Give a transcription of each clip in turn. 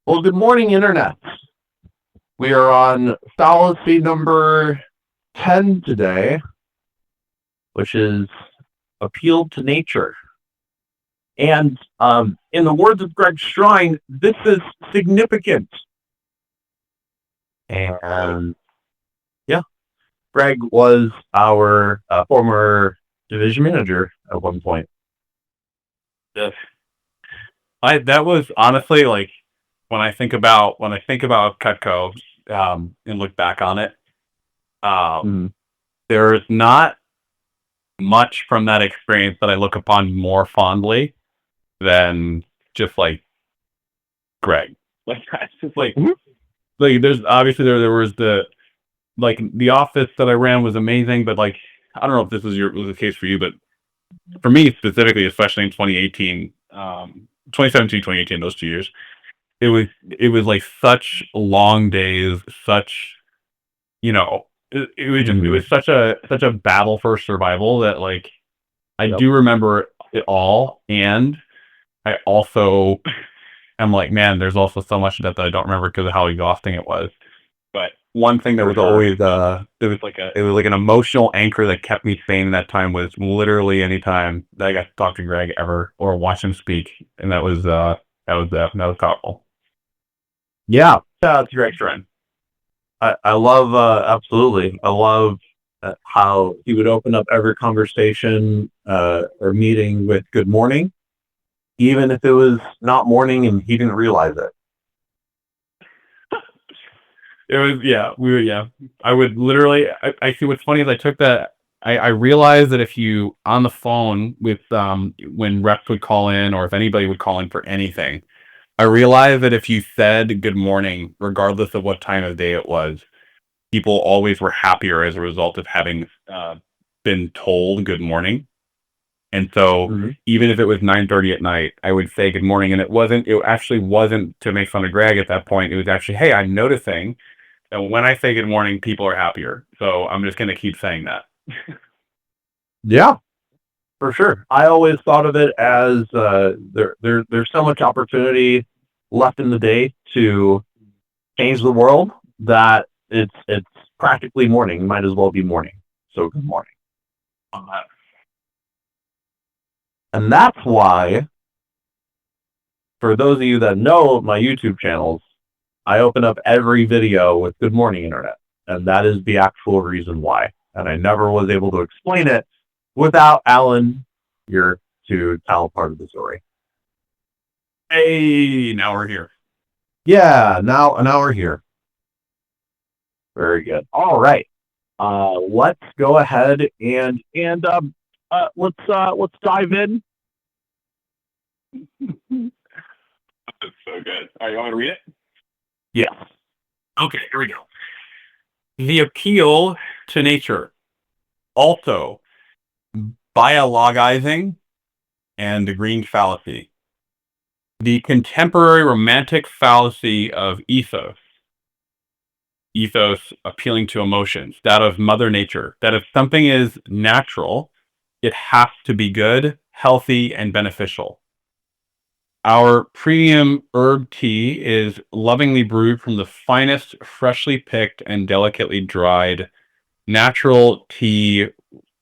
Well, good morning, Internet. We are on fallacy number 10 today, which is appeal to nature. And in the words of Greg Strine, this is significant. And yeah, Greg was our former division manager at one point. Yes. I that was honestly like when I think about Cutco, and look back on it, um, Mhm. there's not much from that experience that I look upon more fondly than just like Greg. Like that's just Mhm. like there's obviously there was the office that I ran was amazing, but like I don't know if this was the case for you, but for me specifically, especially in 2018, 2017, 2018, those 2 years, it was it was like such long days, such it was Mhm. such a battle for survival that like I Yep. do remember it all, and I also am like, man, there's also so much of that I don't remember because of how exhausting it was. But one thing that For was sure. always it was like an emotional anchor that kept me sane in that time was literally any time that I got to talk to Greg ever or watch him speak, and that was powerful. Yeah. Shout out to Greg Trent. I love, absolutely. I love how he would open up every conversation or meeting with good morning, even if it was not morning and he didn't realize it. It was yeah, we were yeah. I would literally I see what's funny is I took that I realized that if you on the phone with when reps would call in or if anybody would call in for anything, I realized that if you said good morning, regardless of what time of day it was, people always were happier as a result of having been told good morning. And so Mhm. even if it was 9:30 at night, I would say good morning. And it actually wasn't to make fun of Greg at that point. It was actually, hey, I'm noticing and when I say good morning, people are happier. So I'm just gonna keep saying that. Yeah, for sure. I always thought of it as there's so much opportunity left in the day to change the world that it's practically morning. Might as well be morning. So good morning. And that's why, for those of you that know my YouTube channels, I open up every video with "Good morning, Internet," and that is the actual reason why. And I never was able to explain it without Alan here to tell part of the story. Hey, now we're here. Yeah, now we're here. Very good. All right. Let's go ahead and let's dive in. That's so good. All right, you want me to read it? Yes. Okay, here we go. The appeal to nature, also biologizing, and the green fallacy. The contemporary romantic fallacy of ethos appealing to emotions, that of Mother Nature, that if something is natural, it has to be good, healthy, and beneficial. Our premium herb tea is lovingly brewed from the finest, freshly picked and delicately dried natural tea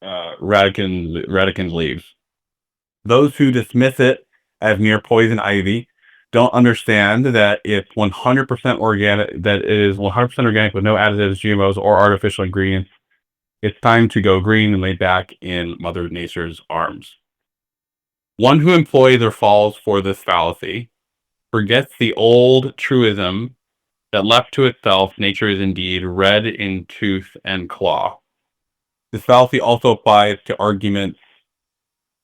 radicans leaves. Those who dismiss it as mere poison ivy don't understand that it's 100% organic, that it is 100% organic with no additives, GMOs, or artificial ingredients. It's time to go green and lay back in Mother Nature's arms. One who employs or falls for this fallacy forgets the old truism that left to itself, nature is indeed red in tooth and claw. This fallacy also applies to arguments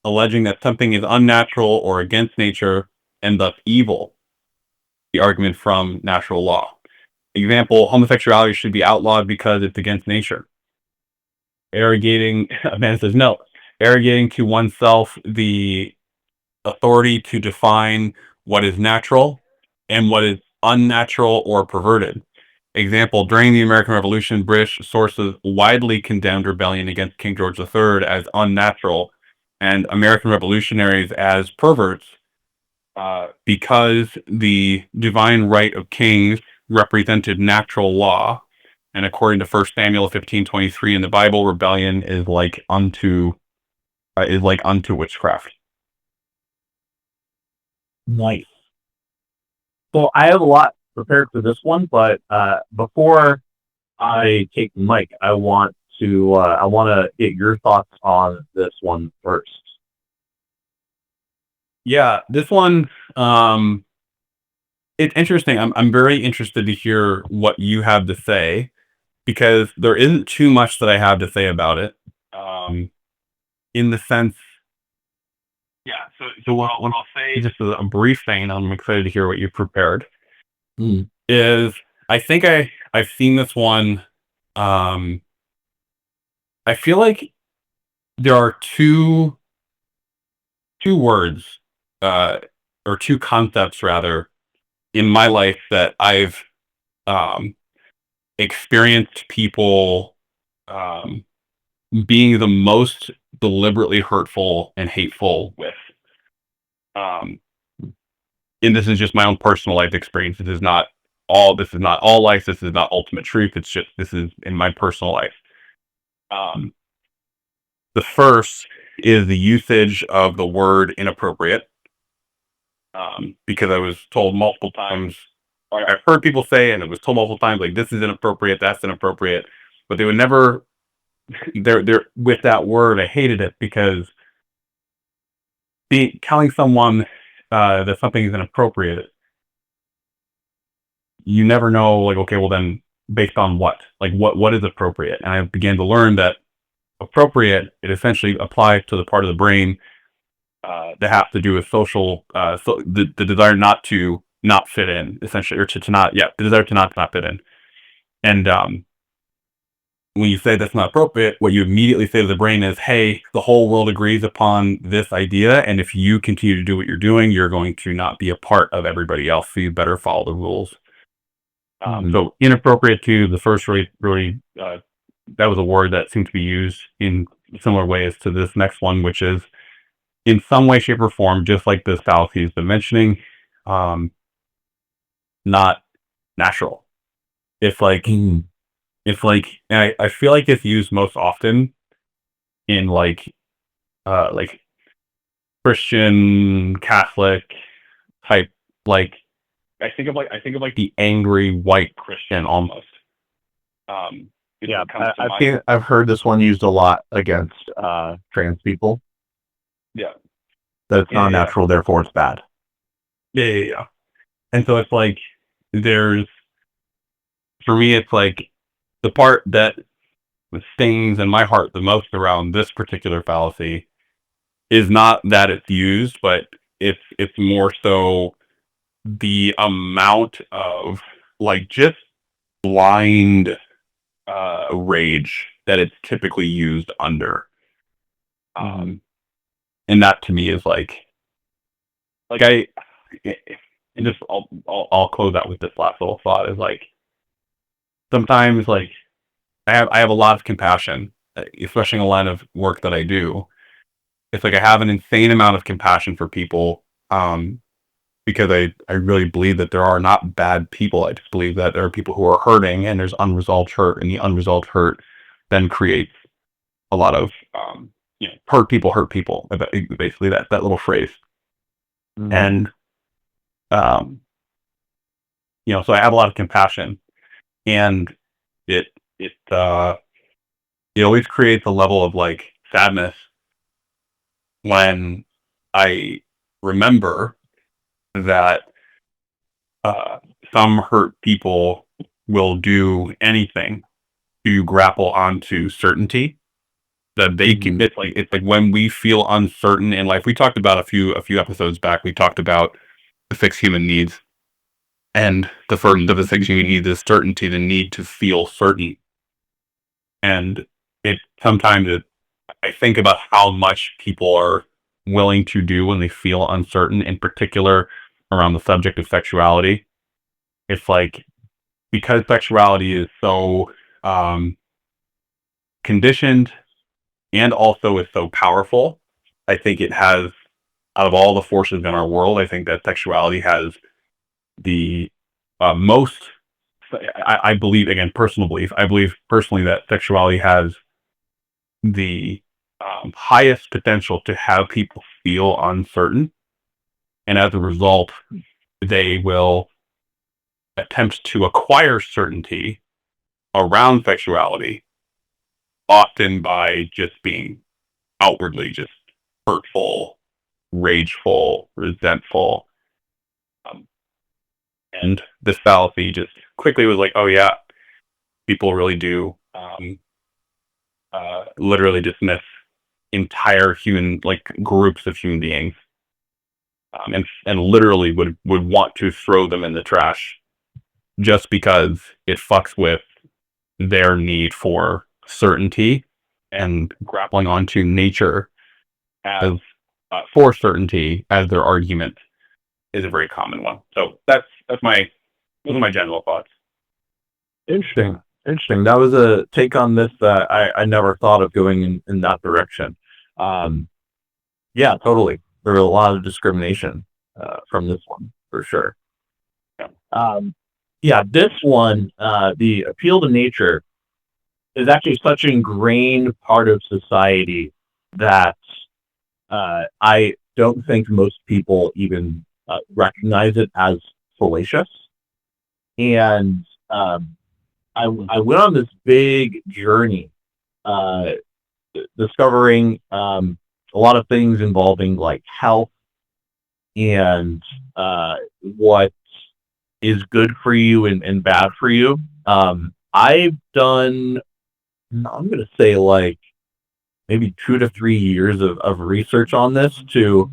alleging that something is unnatural or against nature and thus evil, the argument from natural law. Example, homosexuality should be outlawed because it's against nature. Arrogating, a man says no. Arrogating to oneself the authority to define what is natural and what is unnatural or perverted. Example, during the American Revolution, British sources widely condemned rebellion against King George III as unnatural and American revolutionaries as perverts, because the divine right of kings represented natural law, and according to 1 Samuel 15:23 in the Bible, rebellion is like unto witchcraft. Nice. So I have a lot prepared for this one, but before I take the mic, I want to get your thoughts on this one first. Yeah, this one, it's interesting. I'm very interested to hear what you have to say because there isn't too much that I have to say about it. In the sense, yeah. So what I'll say, just a brief thing. I'm excited to hear what you prepared. Mm. Is I think I've seen this one. Um, I feel like there are two words, uh, or two concepts rather, in my life that I've um, experienced people um, being the most deliberately hurtful and hateful with. Um, and this is just my own personal life experience. This is not all life. This is not ultimate truth. It's just this is in my personal life. Um, the first is the usage of the word inappropriate. Because I was told multiple times, or I've heard people say, and it was told multiple times, like this is inappropriate, that's inappropriate, but they would never. They're with that word. I hated it because telling someone that something is inappropriate, you never know. Like, okay, well then, based on what? Like, what is appropriate? And I began to learn that appropriate it essentially applies to the part of the brain that has to do with social, so the desire not to not fit in, essentially, or to not, yeah, the desire to not fit in. And when you say that's not appropriate, what you immediately say to the brain is, hey, the whole world agrees upon this idea. And if you continue to do what you're doing, you're going to not be a part of everybody else. So you better follow the rules. So inappropriate to the first really, that was a word that seemed to be used in similar ways to this next one, which is in some way, shape, or form, just like this fallacy has been mentioning, um, not natural. If like, if like, and I feel like it's used most often in like Christian Catholic type, like I think of like the angry white Christian almost. Yeah, I've heard this one used a lot against trans people. Yeah, That it's not natural, therefore it's bad. yeah. And so it's like there's for me, it's like the part that stings in my heart the most around this particular fallacy is not that it's used, but it's more so the amount of like just blind rage that it's typically used under. Um, and that to me is like I and just I'll close out with this last little thought is like sometimes like I have a lot of compassion, especially in a line of work that I do. It's like I have an insane amount of compassion for people, because I really believe that there are not bad people. I just believe that there are people who are hurting and there's unresolved hurt, and the unresolved hurt then creates a lot of hurt people. Basically, that little phrase. And um, so I have a lot of compassion, and it it it always creates a level of like sadness when I remember that uh, some hurt people will do anything to grapple onto certainty that they can. It's like when we feel uncertain in life. We talked about a few episodes back. We talked about the six human needs, and the first of the six human needs is certainty, the need to feel certain. And it sometimes I think about how much people are willing to do when they feel uncertain, in particular around the subject of sexuality. It's like because sexuality is so um, conditioned and also is so powerful, I think it has out of all the forces in our world, I think that sexuality has the most. I believe, again, personal belief. I believe personally that sexuality has the highest potential to have people feel uncertain, and as a result, they will attempt to acquire certainty around sexuality, often by just being outwardly just hurtful, rageful, resentful. Um, and this fallacy just quickly was like, oh yeah, people really do literally dismiss entire human, like, groups of human beings, and literally would want to throw them in the trash just because it fucks with their need for certainty and grappling onto nature as for certainty as their argument is a very common one. So that's my those are my general thoughts. Interesting. Interesting. That was a take on this that I never thought of going in that direction. Um, yeah, totally. There was a lot of discrimination from this one for sure. Yeah. Yeah, this one, the appeal to nature, is actually such an ingrained part of society that I don't think most people even recognize it as fallacious. And I went on this big journey, uh, discovering a lot of things involving like health and what is good for you and bad for you. I've done, I'm going to say like maybe 2 to 3 years of research on this to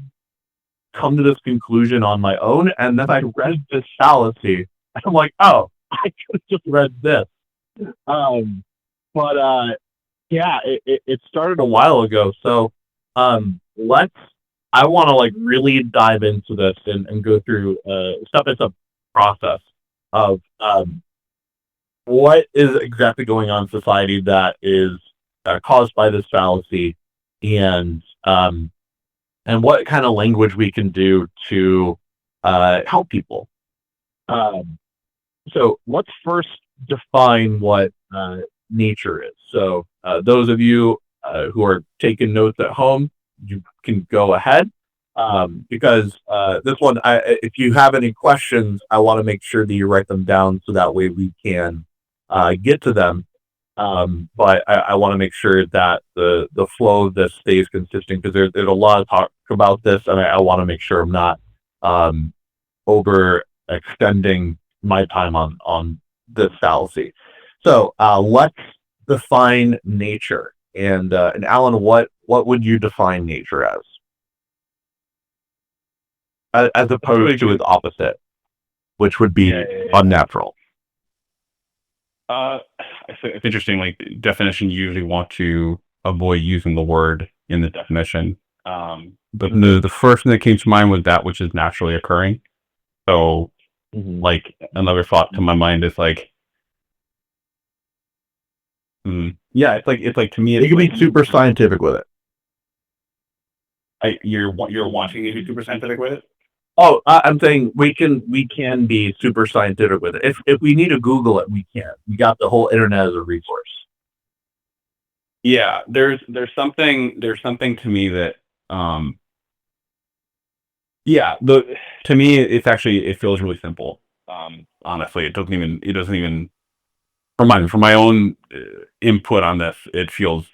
come to this conclusion on my own. And then I read this fallacy. I'm like, oh, I could have just read this. Um, but yeah, it started a while ago. So let's, I want to like really dive into this and go through step by step process of what is exactly going on in society that is caused by this fallacy, and what kind of language we can do to help people. So let's first define what nature is. So those of you who are taking notes at home, you can go ahead, because this one, if you have any questions, I want to make sure that you write them down so that way we can get to them. But I want to make sure that the flow of this stays consistent because there's a lot of talk about this, and I want to make sure I'm not um, overextending my time on this fallacy. So let's define nature. And Alan, what would you define nature as opposed to its opposite, which would be unnatural? It's interesting. Like, definition, you usually want to avoid using the word in the definition. But the first thing that came to mind was that which is naturally occurring. So, like, another thought to my mind is like, yeah, it's like to me, You can be super scientific with it. You're wanting to be super scientific with it. Oh, I'm saying we can be super scientific with it. If we need to Google it, we can. We got the whole internet as a resource. Yeah, there's something to me that yeah, the to me it's actually, it feels really simple. Honestly, it doesn't even from my own input on this, it feels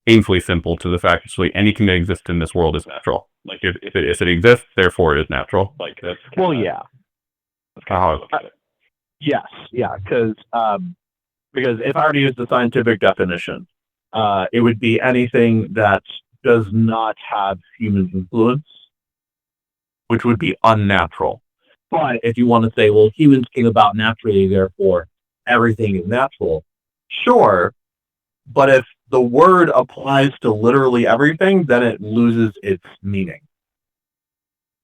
painfully simple to the fact that actually anything that exists in this world is natural. Like, if it exists, therefore it is natural. Like, that's Well, yeah, that's kind of how I look at it. yes, yeah, because if I were to use the scientific definition, it would be anything that does not have human influence, which would be unnatural. But if you want to say, well, humans came about naturally, therefore everything is natural, sure. But if the word applies to literally everything, then it loses its meaning,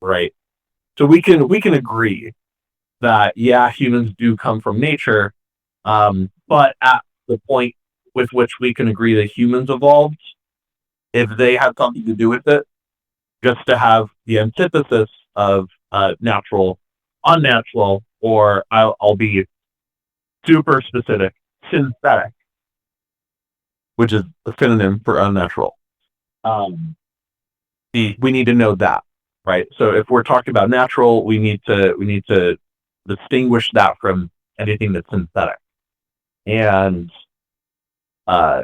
right? So we can agree that yeah, humans do come from nature, but at the point with which we can agree that humans evolved, if they had something to do with it, just to have the antithesis of natural, unnatural, or I'll be super specific, synthetic, which is a synonym for unnatural. Um, we need to know that, right? So if we're talking about natural, we need to distinguish that from anything that's synthetic. And uh,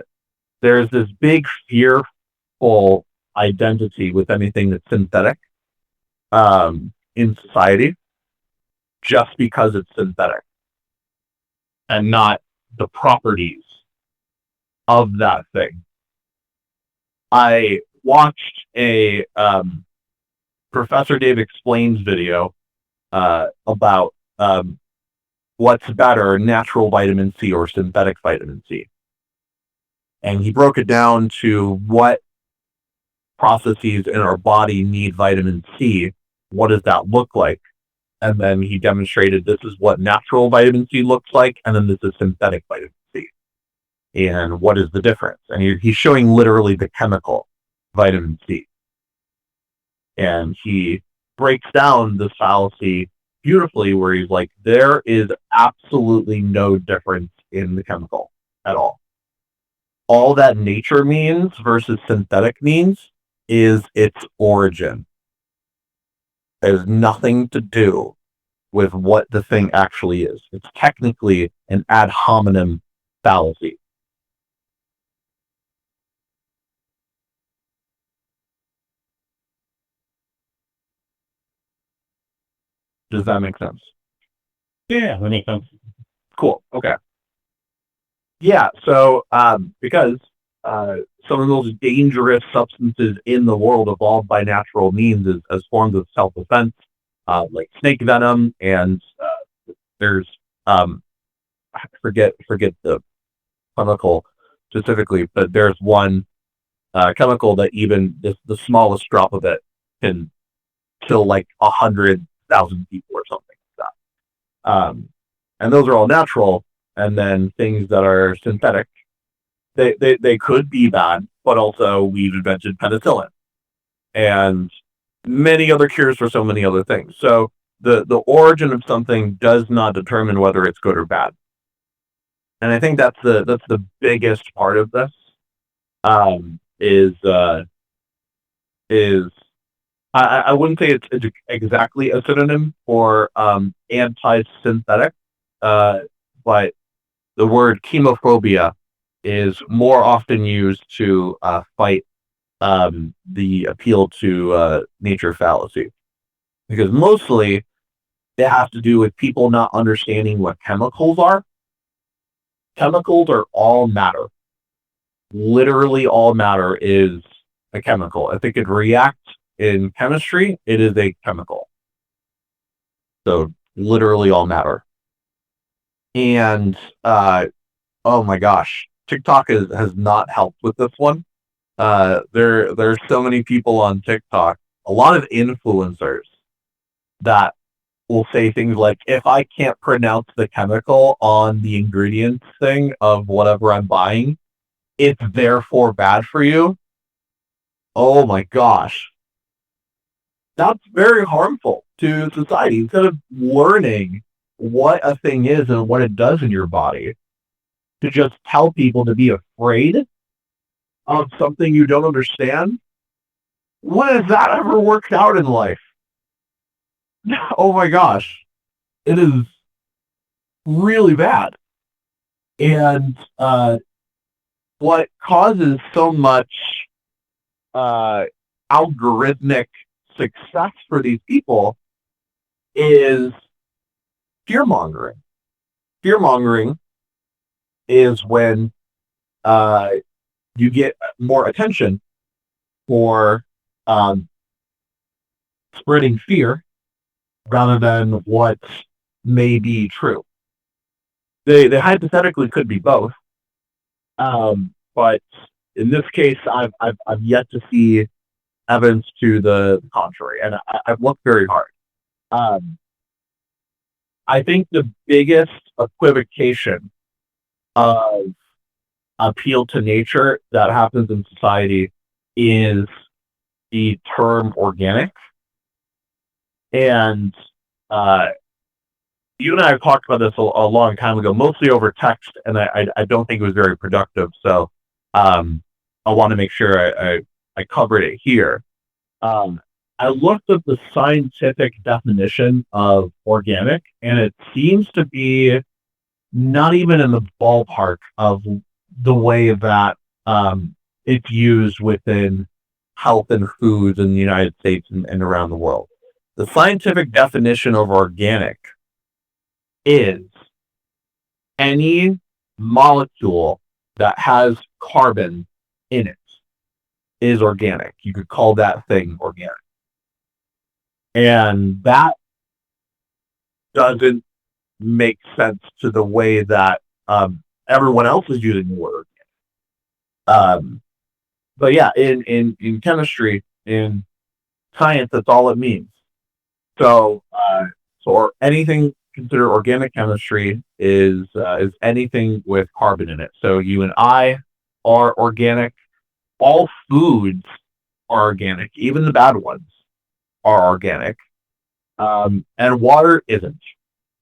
there's this big fearful identity with anything that's synthetic in society, just because it's synthetic and not the properties of that thing. I watched a Professor Dave Explains video about what's better, natural vitamin C or synthetic vitamin C. And he broke it down to what processes in our body need vitamin C. What does that look like? And then he demonstrated this is what natural vitamin C looks like, and then this is synthetic vitamin C. And what is the difference? And he's showing literally the chemical vitamin C. And he breaks down this fallacy beautifully, where he's like, there is absolutely no difference in the chemical at all. All that nature means versus synthetic means is its origin. It has nothing to do with what the thing actually is. It's technically an ad hominem fallacy. Does that make sense? Yeah, that makes sense. Cool. Okay. Yeah. So, because some of the most dangerous substances in the world evolved by natural means as forms of self-defense, like snake venom, and there's I forget the chemical specifically, but there's one chemical that even the smallest drop of it can kill like 100,000 people or something like that. And those are all natural. And then things that are synthetic, they could be bad, but also we've invented penicillin and many other cures for so many other things. So the origin of something does not determine whether it's good or bad. And I think that's the biggest part of this. Is I wouldn't say it's exactly a synonym for anti-synthetic, uh, but the word chemophobia is more often used to fight the appeal to nature fallacy, because mostly it has to do with people not understanding what chemicals are. Chemicals are all matter. Literally, all matter is a chemical. If it could react in chemistry, it is a chemical. So literally all matter. And oh my gosh, TikTok has not helped with this one. There's so many people on TikTok, a lot of influencers that will say things like, if I can't pronounce the chemical on the ingredients thing of whatever I'm buying, it's therefore bad for you. Oh my gosh. That's very harmful to society. Instead of learning what a thing is and what it does in your body, to just tell people to be afraid of something you don't understand, when has that ever worked out in life? Oh my gosh. It is really bad. And what causes so much uh, algorithmic success for these people is fear mongering. Fear mongering is when uh, you get more attention for um, spreading fear rather than what may be true. They hypothetically could be both, but in this case, I've yet to see evidence to the contrary, and I've looked very hard. Um, I think the biggest equivocation of appeal to nature that happens in society is the term organic, and uh, you and I have talked about this a long time ago, mostly over text, and I don't think it was very productive. So um, I want to make sure I covered it here. Um, I looked up the scientific definition of organic, and it seems to be not even in the ballpark of the way that it's used within health and foods in the United States and around the world. The scientific definition of organic is any molecule that has carbon in it is organic. You could call that thing organic. And that doesn't make sense to the way that everyone else is using the word. Um, but yeah, in chemistry, in science, that's all it means. So, so anything considered organic chemistry is anything with carbon in it. So you and I are organic. All foods are organic, even the bad ones are organic. And water isn't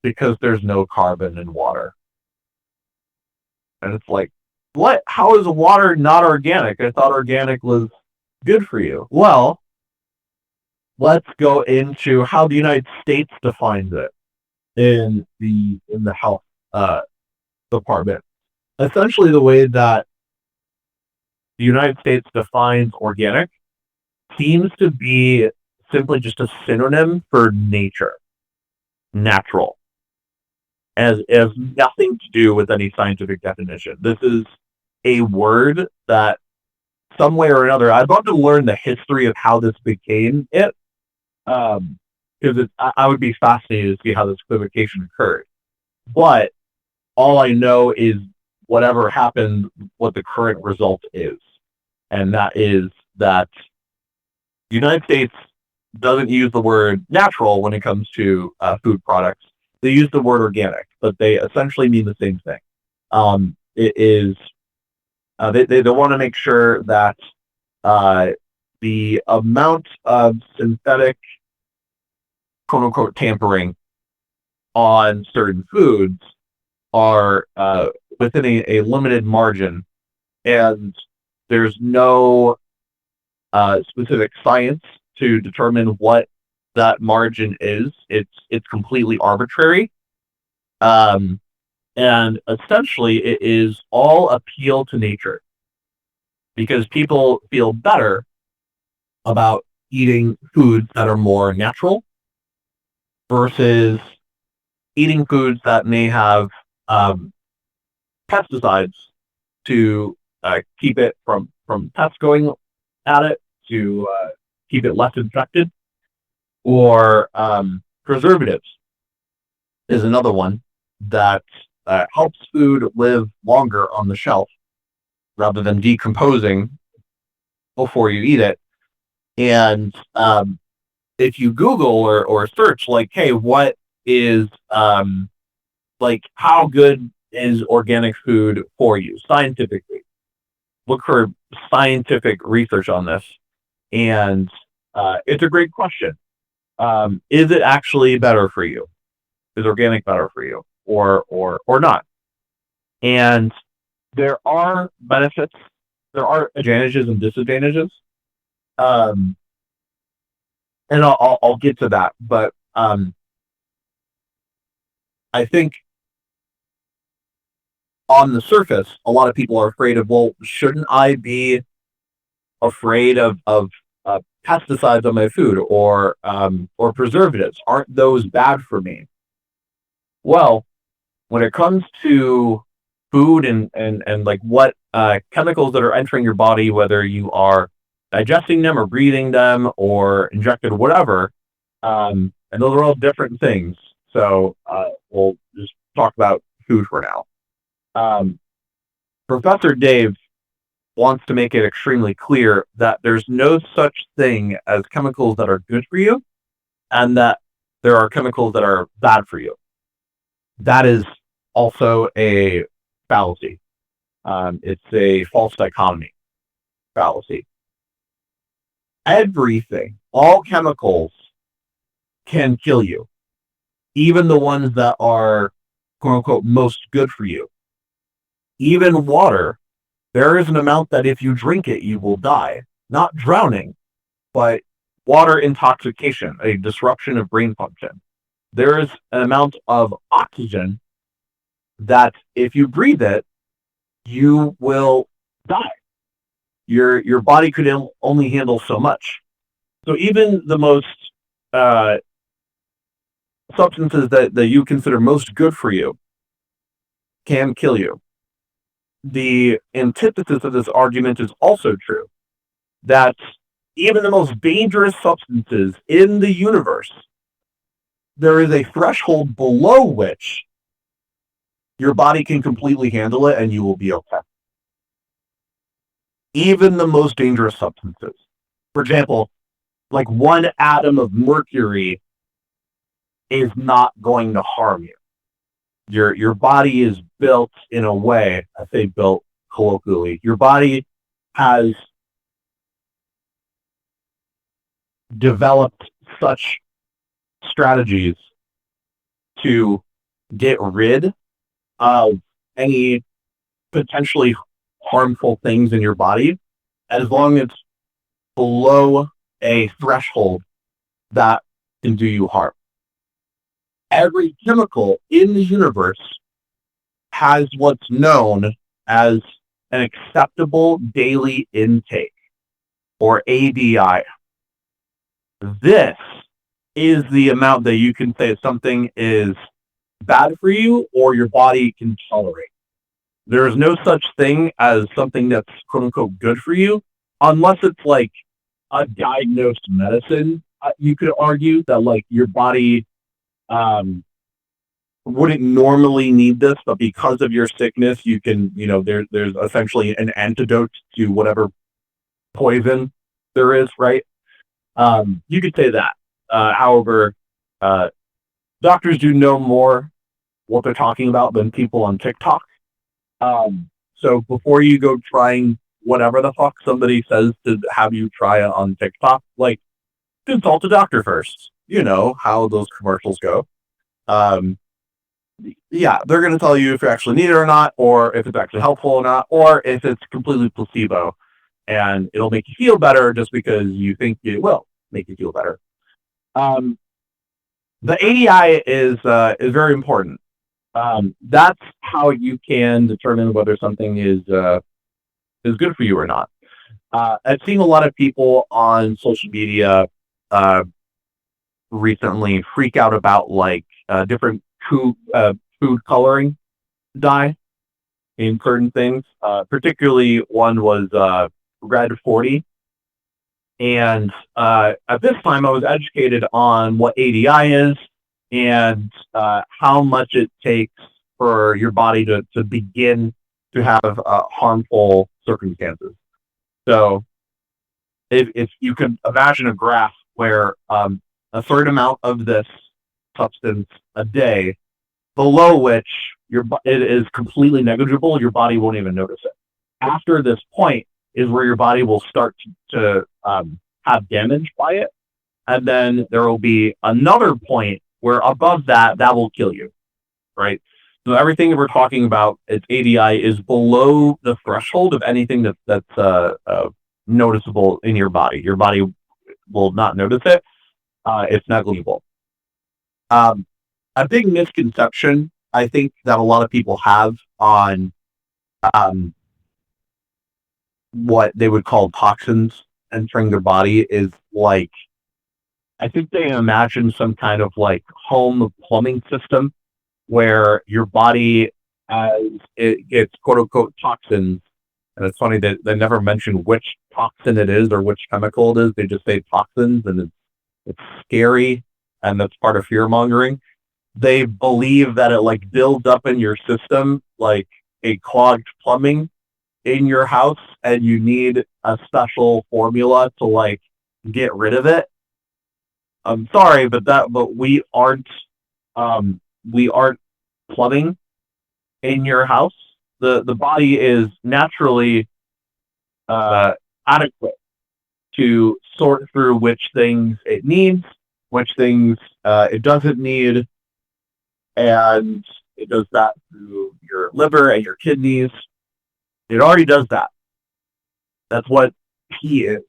because there's no carbon in water. And it's like, what? How is water not organic? I thought organic was good for you. Well, let's go into how the United States defines it in the health uh, department. Essentially, the way that the United States defines organic seems to be simply just a synonym for nature, natural, as has nothing to do with any scientific definition. This is a word that some way or another, I'd love to learn the history of how this became it, because I would be fascinated to see how this equivocation occurred. But all I know is whatever happened, what the current result is, and that is that the United States doesn't use the word natural when it comes to food products. They use the word organic, but they essentially mean the same thing. It is they want to make sure that uh, the amount of synthetic quote unquote tampering on certain foods are within a limited margin, and there's no specific science to determine what that margin is. It's completely arbitrary, um, and essentially it is all appeal to nature because people feel better about eating foods that are more natural versus eating foods that may have um, pesticides to keep it from pests going at it, to keep it less infected, or preservatives is another one that helps food live longer on the shelf rather than decomposing before you eat it. And if you Google or search, like, hey, what is like, how good is organic food for you scientifically? Look for scientific research on this, and it's a great question. Is it actually better for you? Is organic better for you, or not? And there are benefits, there are advantages and disadvantages, um, and I'll get to that. But I think on the surface, a lot of people are afraid of, well, shouldn't I be afraid of pesticides on my food or preservatives? Aren't those bad for me? Well, when it comes to food and like what chemicals that are entering your body, whether you are digesting them or breathing them or injected whatever, and those are all different things. So we'll just talk about food for now. Um, Professor Dave wants to make it extremely clear that there's no such thing as chemicals that are good for you and that there are chemicals that are bad for you. That is also a fallacy. It's a false dichotomy fallacy. Everything, all chemicals can kill you, even the ones that are quote unquote most good for you. Even water, there is an amount that if you drink it, you will die. Not drowning, but water intoxication, a disruption of brain function. There is an amount of oxygen that if you breathe it, you will die. Your body could only handle so much. So even the most uh, substances that you consider most good for you can kill you. The antithesis of this argument is also true, that even the most dangerous substances in the universe, there is a threshold below which your body can completely handle it and you will be okay. Even the most dangerous substances. For example, like one atom of mercury is not going to harm you. Your body is built in a way, I say built colloquially, your body has developed such strategies to get rid of any potentially harmful things in your body as long as it's below a threshold that can do you harm. Every chemical in the universe has what's known as an acceptable daily intake, or ADI. This is the amount that you can say something is bad for you or your body can tolerate. There is no such thing as something that's quote unquote good for you, unless it's like a diagnosed medicine. You could argue that like your body um, wouldn't normally need this, but because of your sickness, you can, there's essentially an antidote to whatever poison there is, right? You could say that. However, uh, doctors do know more what they're talking about than people on TikTok. So before you go trying whatever the fuck somebody says to have you try it on TikTok, like consult a doctor first. You know how those commercials go. Um, yeah, they're going to tell you if you actually need it or not, or if it's actually helpful or not, or if it's completely placebo and it'll make you feel better just because you think it will make you feel better. Um, the ADI is very important. That's how you can determine whether something is good for you or not. I've seen a lot of people on social media uh, recently freak out about like different food coloring dye in certain things. Particularly, one was Red 40. And at this time, I was educated on what ADI is and how much it takes for your body to begin to have harmful circumstances. So, if you can imagine a graph where a certain amount of this substance a day, below which it is completely negligible, your body won't even notice it. After this point is where your body will start to have damage by it, and then there will be another point where above that will kill you, right? So everything that we're talking about, its ADI, is below the threshold of anything that's noticeable in your body. Your body will not notice it. It's negligible. Um, a big misconception I think that a lot of people have on um, what they would call toxins entering their body is like I think they imagine some kind of like home plumbing system where your body as it gets quote unquote toxins. And it's funny that they never mention which toxin it is or which chemical it is. They just say toxins, and it's scary, and that's part of fear mongering. They believe that it like builds up in your system like a clogged plumbing in your house, and you need a special formula to like get rid of it. I'm sorry, but um we aren't plumbing in your house. The body is naturally uh adequate to sort through which things it needs, which things it doesn't need, and it does that through your liver and your kidneys. It already does that. That's what pee is.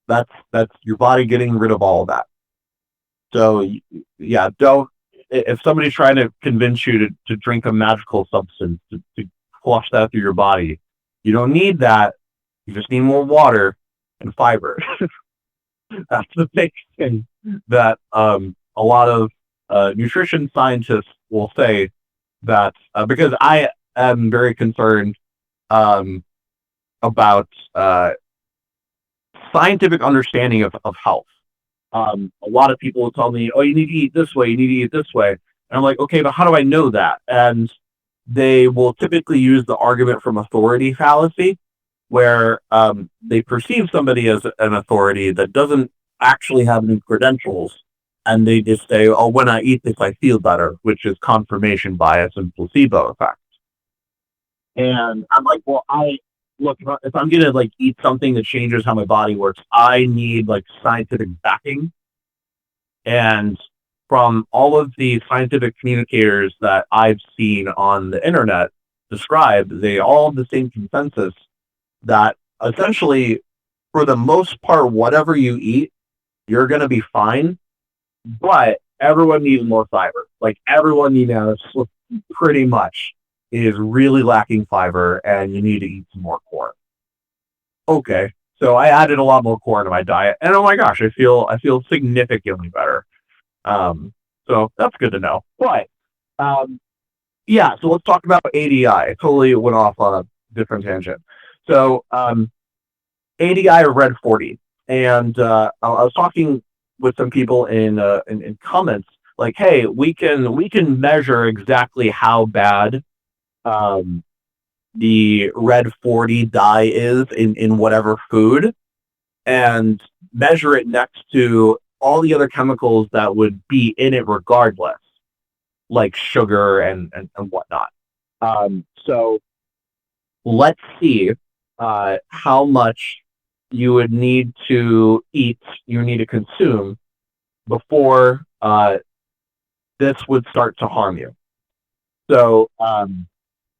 That's your body getting rid of all of that. So yeah, don't. If somebody's trying to convince you to drink a magical substance to flush that through your body, you don't need that. You just need more water and fiber. That's the big thing that a lot of nutrition scientists will say that because I am very concerned um, about scientific understanding of health. A lot of people will tell me, "Oh, you need to eat this way. You need to eat this way," and I'm like, "Okay, but how do I know that?" And they will typically use the argument from authority fallacy, where they perceive somebody as an authority that doesn't actually have any credentials, and they just say, "Oh, when I eat this, I feel better," which is confirmation bias and placebo effect. And I'm like, well, I look if I'm gonna like eat something that changes how my body works, I need like scientific backing. And from all of the scientific communicators that I've seen on the internet described, they all have the same consensus that essentially, for the most part, whatever you eat, you're going to be fine. But everyone needs more fiber. Like everyone needs pretty much is really lacking fiber, and you need to eat some more corn. Okay, so I added a lot more corn to my diet, and oh my gosh, I feel significantly better. Um, so that's good to know. But um, yeah, so let's talk about ADI. I totally went off on a different tangent. So ADI or Red 40, and I was talking with some people in comments like, hey, we can measure exactly how bad um, the Red 40 dye is in whatever food, and measure it next to all the other chemicals that would be in it regardless, like sugar and whatnot. So let's see how much you would need to eat, you need to consume before this would start to harm you. So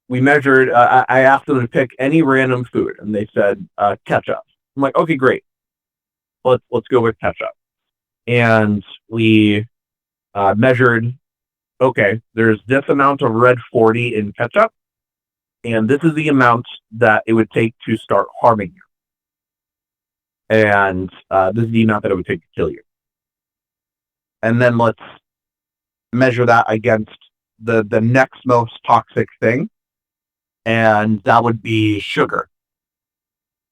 we measured, I asked them to pick any random food, and they said ketchup. I'm like, okay, great. Let's go with ketchup. And we measured, okay, there's this amount of red 40 in ketchup, and this is the amount that it would take to start harming you. And this is the amount that it would take to kill you. And then let's measure that against the next most toxic thing, and that would be sugar.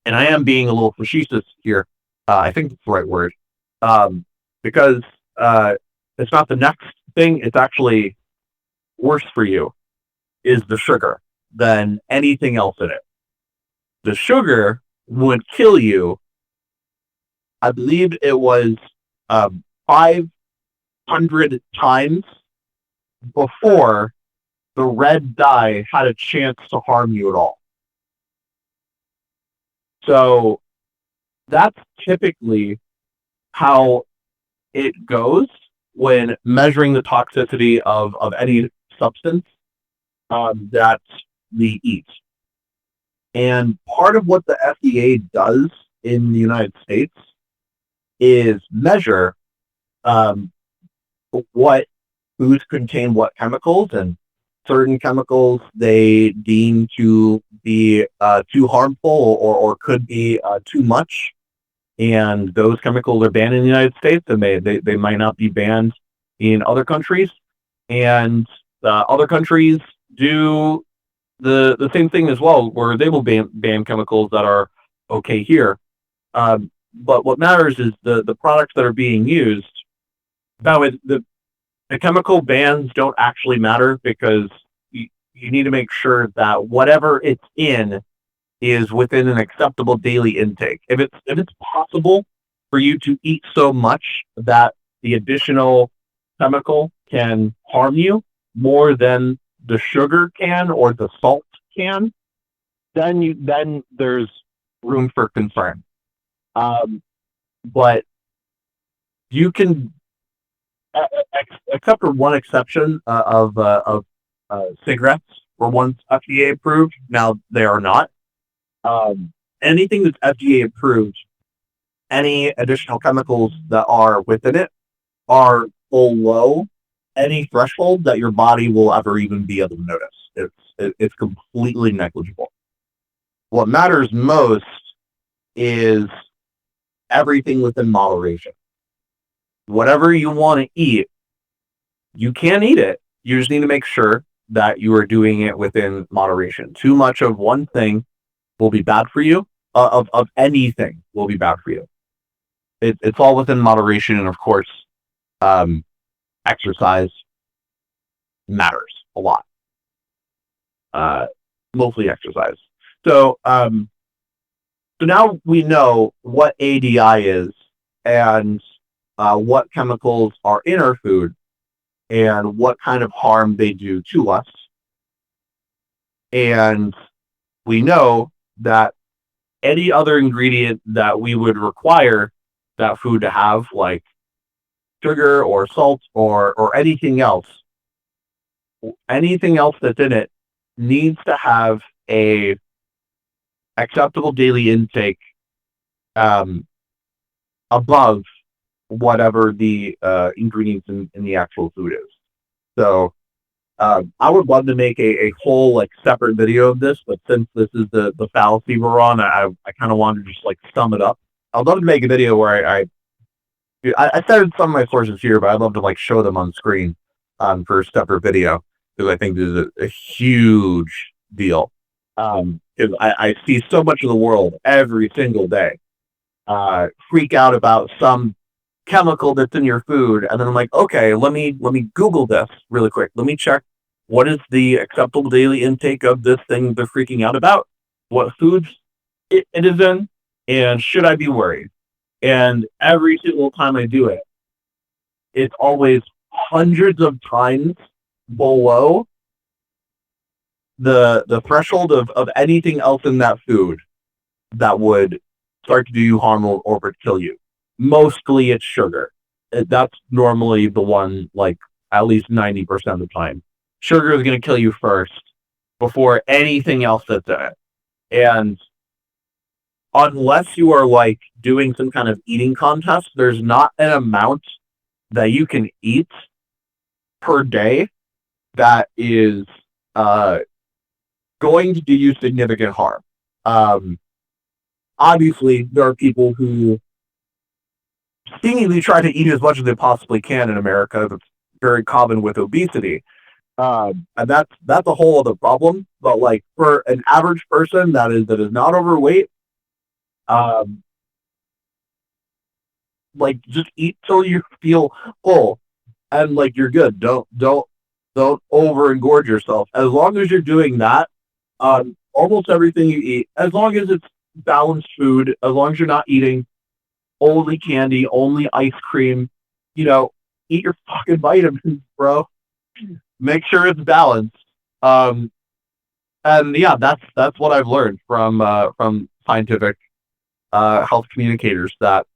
And I am being a little facetious here. I think that's the right word, um, because it's not the next thing. It's actually worse for you is the sugar than anything else in it. The sugar would kill you. I believe it was 500 times before the red dye had a chance to harm you at all. So that's typically how it goes when measuring the toxicity of any substance that we eat. And part of what the FDA does in the United States is measure um, what foods contain what chemicals, and certain chemicals they deem to be too harmful or could be too much. And those chemicals are banned in the United States, and they might not be banned in other countries. And other countries do the same thing as well, where they will ban chemicals that are okay here. But what matters is the products that are being used. Now, the chemical bans don't actually matter because you need to make sure that whatever it's in is within an acceptable daily intake. If it's possible for you to eat so much that the additional chemical can harm you more than the sugar can or the salt can, then there's room for concern. Um, but you can, except for one exception of cigarettes, were once FDA approved. Now they are not. Um, Anything that's FDA approved, any additional chemicals that are within it are below any threshold that your body will ever even be able to notice. It's completely negligible. What matters most is everything within moderation. Whatever you want to eat, you can eat it. You just need to make sure that you are doing it within moderation. Too much of one thing will be bad for you. Of anything will be bad for you. It's all within moderation, and of course, um, exercise matters a lot. Uh, Mostly exercise. So, so now we know what ADI is and what chemicals are in our food and what kind of harm they do to us. And we know that any other ingredient that we would require that food to have, like sugar or salt or anything else that's in it, needs to have a acceptable daily intake um, above whatever the ingredients in the actual food is. So I would love to make a whole like separate video of this, but since this is the fallacy we're on, I kind of wanted to just like sum it up. I'd love to make a video where I started some of my sources here, but I'd love to like show them on screen for a separate video because I think this is a huge deal. 'Cause I see so much of the world every single day freak out about some chemical that's in your food, and then I'm like, okay, let me Google this really quick. Let me check what is the acceptable daily intake of this thing they're freaking out about, what foods it is in, and should I be worried? And every single time I do it, it's always hundreds of times below the threshold of anything else in that food that would start to do you harm or kill you. Mostly it's sugar. That's normally the one, like at least 90% of the time. Sugar is going to kill you first before anything else that's in it. And unless you are like doing some kind of eating contest, there's not an amount that you can eat per day that is uh, going to do you significant harm. Um, Obviously, there are people who seemingly try to eat as much as they possibly can in America. That's very common with obesity, and that's a whole other problem. But like for an average person that is not overweight, um, like just eat till you feel full, and like you're good. Don't over engorge yourself. As long as you're doing that, almost everything you eat, as long as it's balanced food, as long as you're not eating only candy, only ice cream, you know, eat your fucking vitamins, bro. Make sure it's balanced. Um, and yeah, that's what I've learned from scientific health communicators that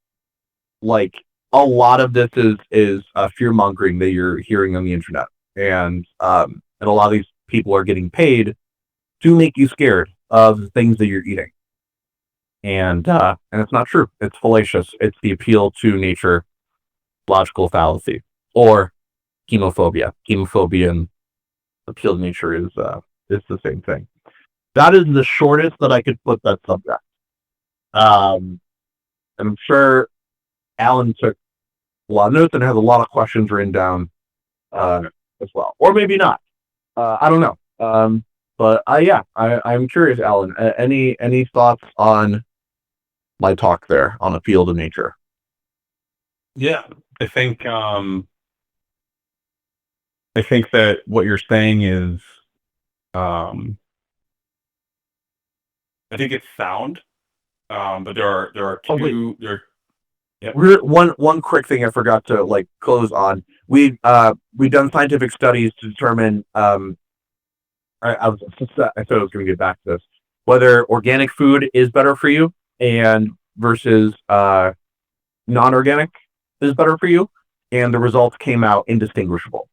like a lot of this is fear mongering that you're hearing on the internet, and a lot of these people are getting paid to make you scared of the things that you're eating, and it's not true. It's fallacious. It's the appeal to nature logical fallacy or chemophobia. Chemophobia and appeal to nature is the same thing. That is the shortest that I could put that subject. Um, I'm sure Alan took a lot of notes and has a lot of questions written down uh, as well, or maybe not. I don't know. But yeah, I'm curious, Alan. Any thoughts on my talk there on appeal to nature? Yeah, I think I think that what you're saying is um, I think it's sound. But there are Oh wait, two there. Yep. one quick thing I forgot to like close on. We've done scientific studies to determine I thought I was going to get back to this whether organic food is better for you, and versus non-organic is better for you, and the results came out indistinguishable.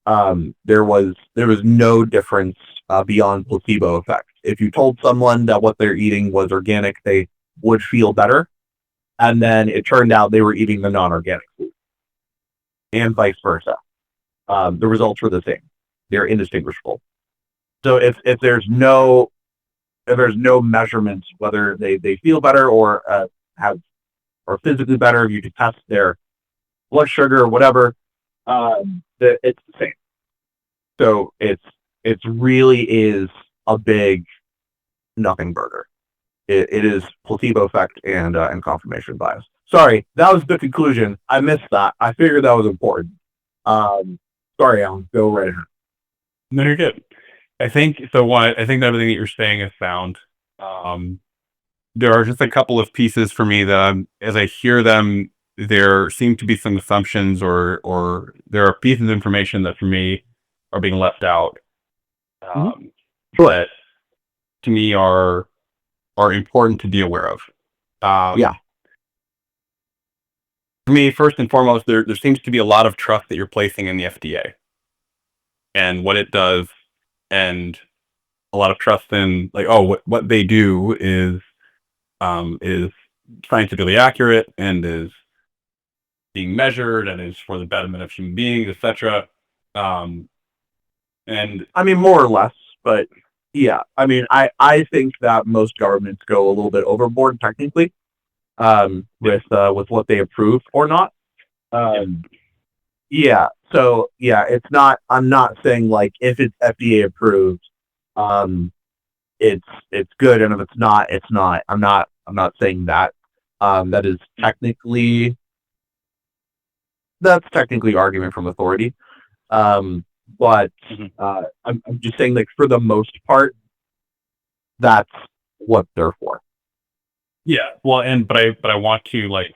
There was no difference beyond placebo effect. If you told someone that what they're eating was organic, they would feel better, and then it turned out they were eating the non-organic food, and vice versa. The results were the same; they're indistinguishable. So if there's no measurements whether they feel better or have or physically better, if you can test their blood sugar or whatever, it's the same. So it really is a big nothing burger. It is placebo effect and confirmation bias. Sorry, that was the conclusion. I missed that. I figured that was important. Um, sorry, Alan. Go right ahead. No, you're good. I think so. What I think everything that you're saying is sound. Um, there are just a couple of pieces for me that as I hear them, there seem to be some assumptions or there are pieces of information that for me are being left out. Mm-hmm. Um, Sure. that to me are important to be aware of. Yeah. For me, first and foremost, there seems to be a lot of trust that you're placing in the FDA and what it does, and a lot of trust in like, oh, what they do is scientifically accurate and is being measured and is for the betterment of human beings, etc. Um, and I mean, more or less, but yeah. I mean, I think that most governments go a little bit overboard technically yeah, with what they approve or not. yeah, Um, yeah. So yeah, it's not. I'm not saying like if it's FDA approved, um, it's good, and if it's not, it's not. I'm not saying that. That is yeah. technically that's technically argument from authority. Um, but Mhm. I'm just saying like for the most part, that's what they're for. Yeah. Well, and but I want to like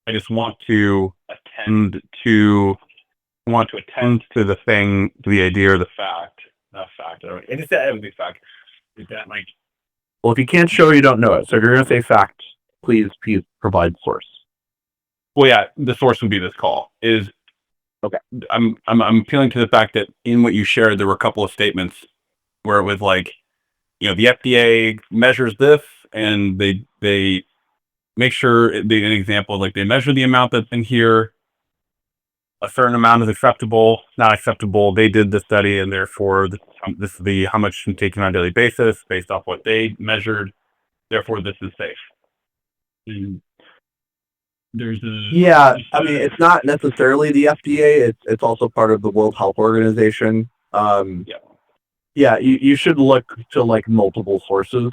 I just want to attend to attend to the thing, to the idea or the fact, not fact. I don't. It is that the fact is that like Well, if you can't show, you don't know it. So if you're gonna say facts, please provide source. well, yeah, the source would be this call. Is Okay. I'm appealing to the fact that in what you shared, there were a couple of statements where it was like, the FDA measures this and they make sure they an example like they measure the amount that's in here. A certain amount is acceptable, not acceptable. They did the study, and therefore this is the how much I'm taking on a daily basis based off what they measured. Therefore, this is safe. And there's Yeah, I mean it's not necessarily the FDA. It's also part of the World Health Organization. yeah, Yeah, you should look to like multiple sources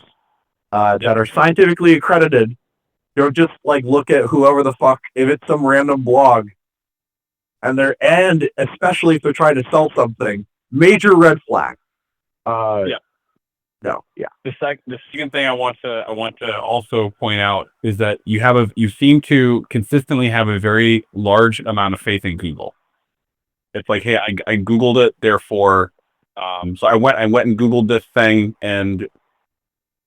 yep, that are scientifically accredited. Don't just like look at whoever the fuck if it's some random blog and especially if they're trying to sell something, major red flag. Uh, yeah. no, yeah. The second thing I want to also point out is that you seem to consistently have a very large amount of faith in Google. It's like, hey, I Googled it, therefore, so I went and Googled this thing, and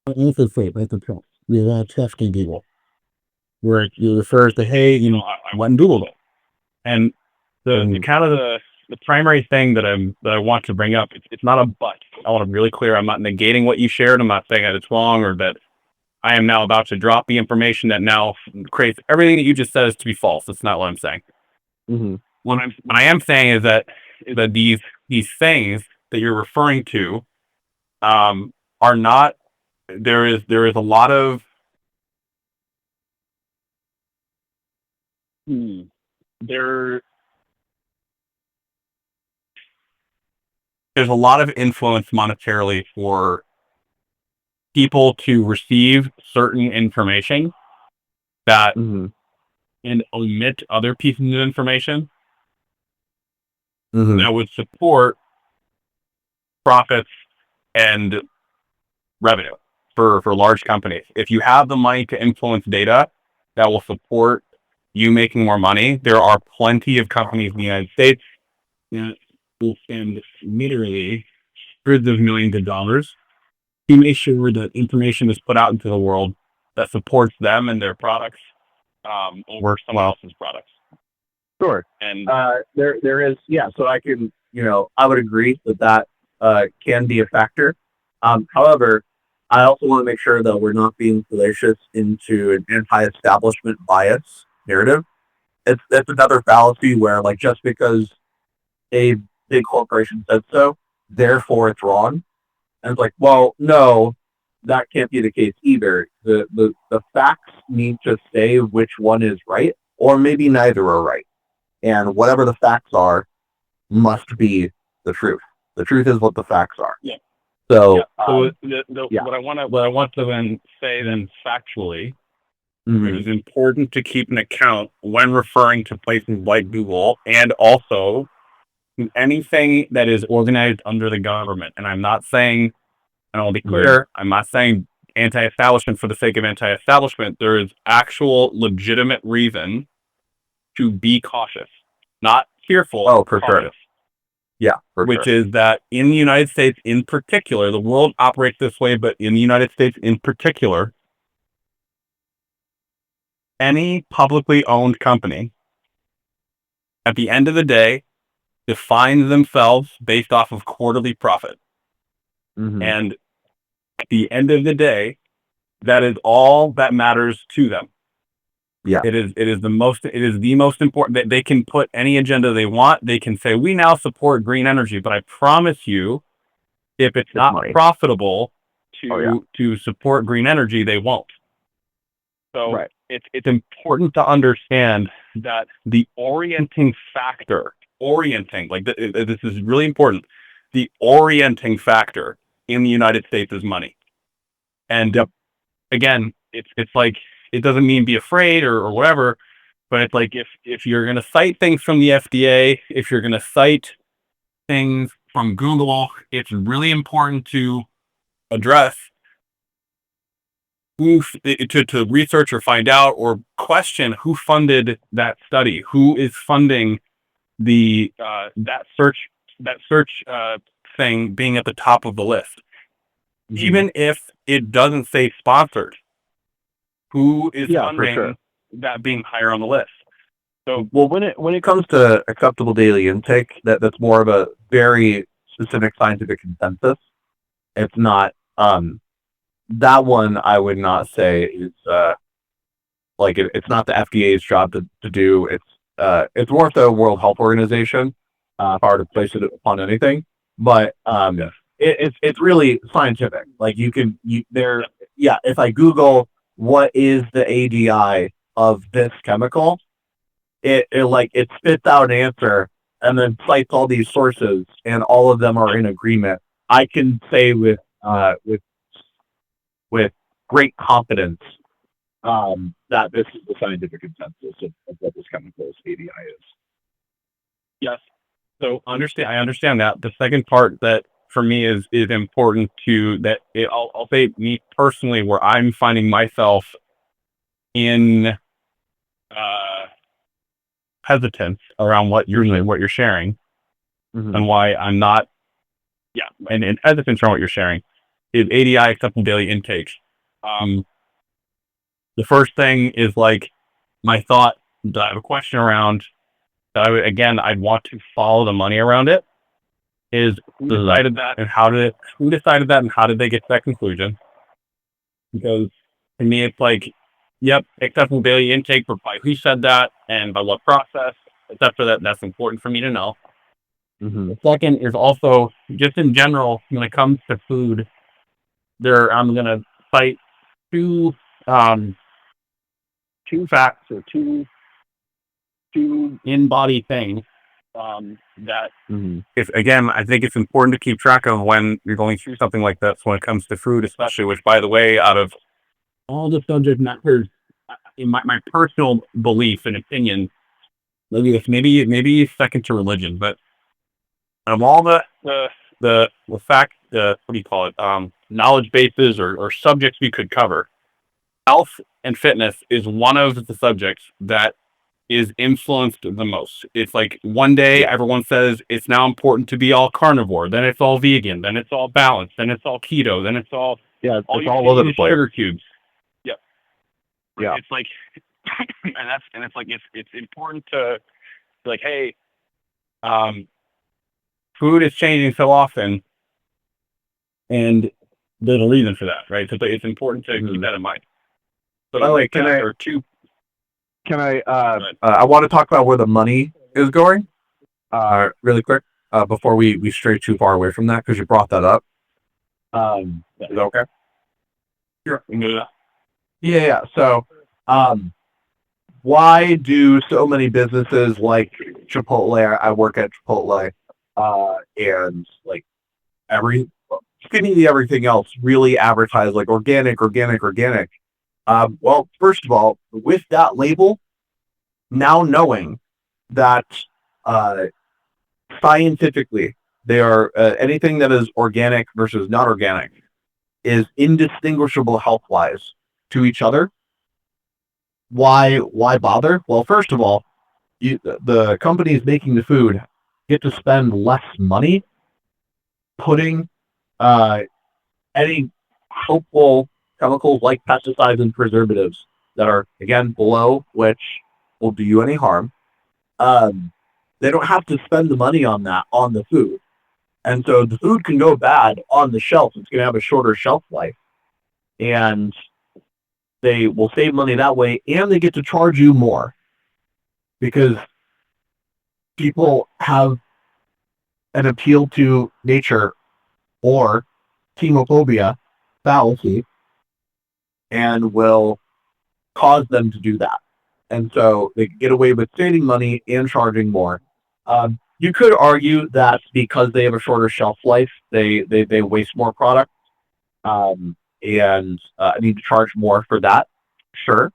also say like the trust. You're trusting Google, where you refer to, hey, I went and Googled it, and the Mm-hmm. kind of the primary thing that I want to bring up, it's not a but. I want to be really clear. I'm not negating what you shared. I'm not saying that it's wrong or that I am now about to drop the information that now creates everything that you just said is to be false. That's not what I'm saying. Mm-hmm. What I am saying is that these things that you're referring to are not. There is a lot of there there's a lot of influence monetarily for people to receive certain information that Mm-hmm. and omit other pieces of information Mm-hmm. that would support profits and revenue for large companies. If you have the money to influence data that will support you making more money, there are plenty of companies in the United States that will spend literally hundreds of millions of dollars to make sure that information is put out into the world that supports them and their products over someone else's products. Sure. And there is, yeah. So I can, I would agree that can be a factor. However, I also want to make sure that we're not being fallacious into an anti-establishment bias narrative. It's another fallacy where, like, just because a big corporation said so, therefore it's wrong. And it's like, well, no, that can't be the case either. The facts need to say which one is right, or maybe neither are right. And whatever the facts are must be the truth. The truth is what the facts are. Yeah. So, what I want to then say factually, it is important to keep an account when referring to places like Google, and also anything that is organized under the government. And I'm not saying, and I'll be clear, I'm not saying anti-establishment for the sake of anti-establishment. There is actual legitimate reason to be cautious, not fearful. Oh, for sure. Yeah, which is that in the United States in particular, the world operates this way, but in the United States in particular, any publicly owned company, at the end of the day, defines themselves based off of quarterly profit. And at the end of the day, that is all that matters to them. Yeah. It is the most important. They can put any agenda they want. They can say, we now support green energy, but I promise you, if it's not profitable to support green energy, they won't. So it's important to understand that the orienting factor, this is really important. The orienting factor in the United States is money. And again, it's like, it doesn't mean be afraid or whatever, but it's like, if you're going to cite things from the FDA, if you're going to cite things from Google, it's really important to address to research or find out or question who funded that study, who is funding the that search thing being at the top of the list, even if it doesn't say sponsored. Who is funding that being higher on the list? So, well, when it comes to acceptable daily intake, that's more of a very specific scientific consensus. It's not that one. I would not say is it's not the FDA's job to do. It's more the World Health Organization part to place it upon anything. But it's really scientific. Like if I Google what is the ADI of this chemical, it spits out an answer and then cites all these sources, and all of them are in agreement. I can say with great confidence that this is the scientific consensus of what this chemical's ADI is. Yes. So I understand that. The second part that for me is important to that. I'll say me personally, where I'm finding myself in hesitance around what you're sharing, and why I'm not. Yeah, and hesitance around what you're sharing is ADI, acceptable daily intake. The first thing is like my thought that I have a question around that I'd want to follow the money around it is who decided that and who decided that and how did they get to that conclusion? Because to me, it's like, yep, acceptable daily intake, but by who said that and by what process, etc. That's important for me to know. The second is also just in general, when it comes to food, I'm going to cite two facts or two in-body things that if again, I think it's important to keep track of when you're going through something like this when it comes to food, especially, which by the way, out of all the subject matters, in my personal belief and opinion, maybe second to religion, but out of all the fact, what do you call it, knowledge bases or subjects we could cover, health and fitness is one of the subjects that is influenced the most. It's like one day everyone says it's now important to be all carnivore, then it's all vegan, then it's all balanced, then it's all keto, then it's all it's all over the place. Sugar cubes. Yeah. Yeah. It's like, and it's like it's important to like, hey, um, food is changing so often, and there's a reason for that, right? So it's important to keep that in mind. So By the way, there are two. I want to talk about where the money is going really quick before we stray too far away from that because you brought that up. Is that okay? Sure, we can do that. Yeah. So, why do so many businesses like Chipotle? I work at Chipotle, and like every skinny everything else really advertise like organic, organic, organic. Well, first of all, with that label, now knowing that uh, scientifically they are anything that is organic versus not organic is indistinguishable health wise to each other. Why bother? Well, first of all, the companies making the food get to spend less money putting uh, any helpful chemicals like pesticides and preservatives that are again below which will do you any harm. Um, they don't have to spend the money on that on the food, and so the food can go bad on the shelf. It's going to have a shorter shelf life, and they will save money that way, and they get to charge you more because people have an appeal to nature or chemophobia fallacy and will cause them to do that. And so they get away with saving money and charging more. You could argue that because they have a shorter shelf life, they waste more product and need to charge more for that. Sure.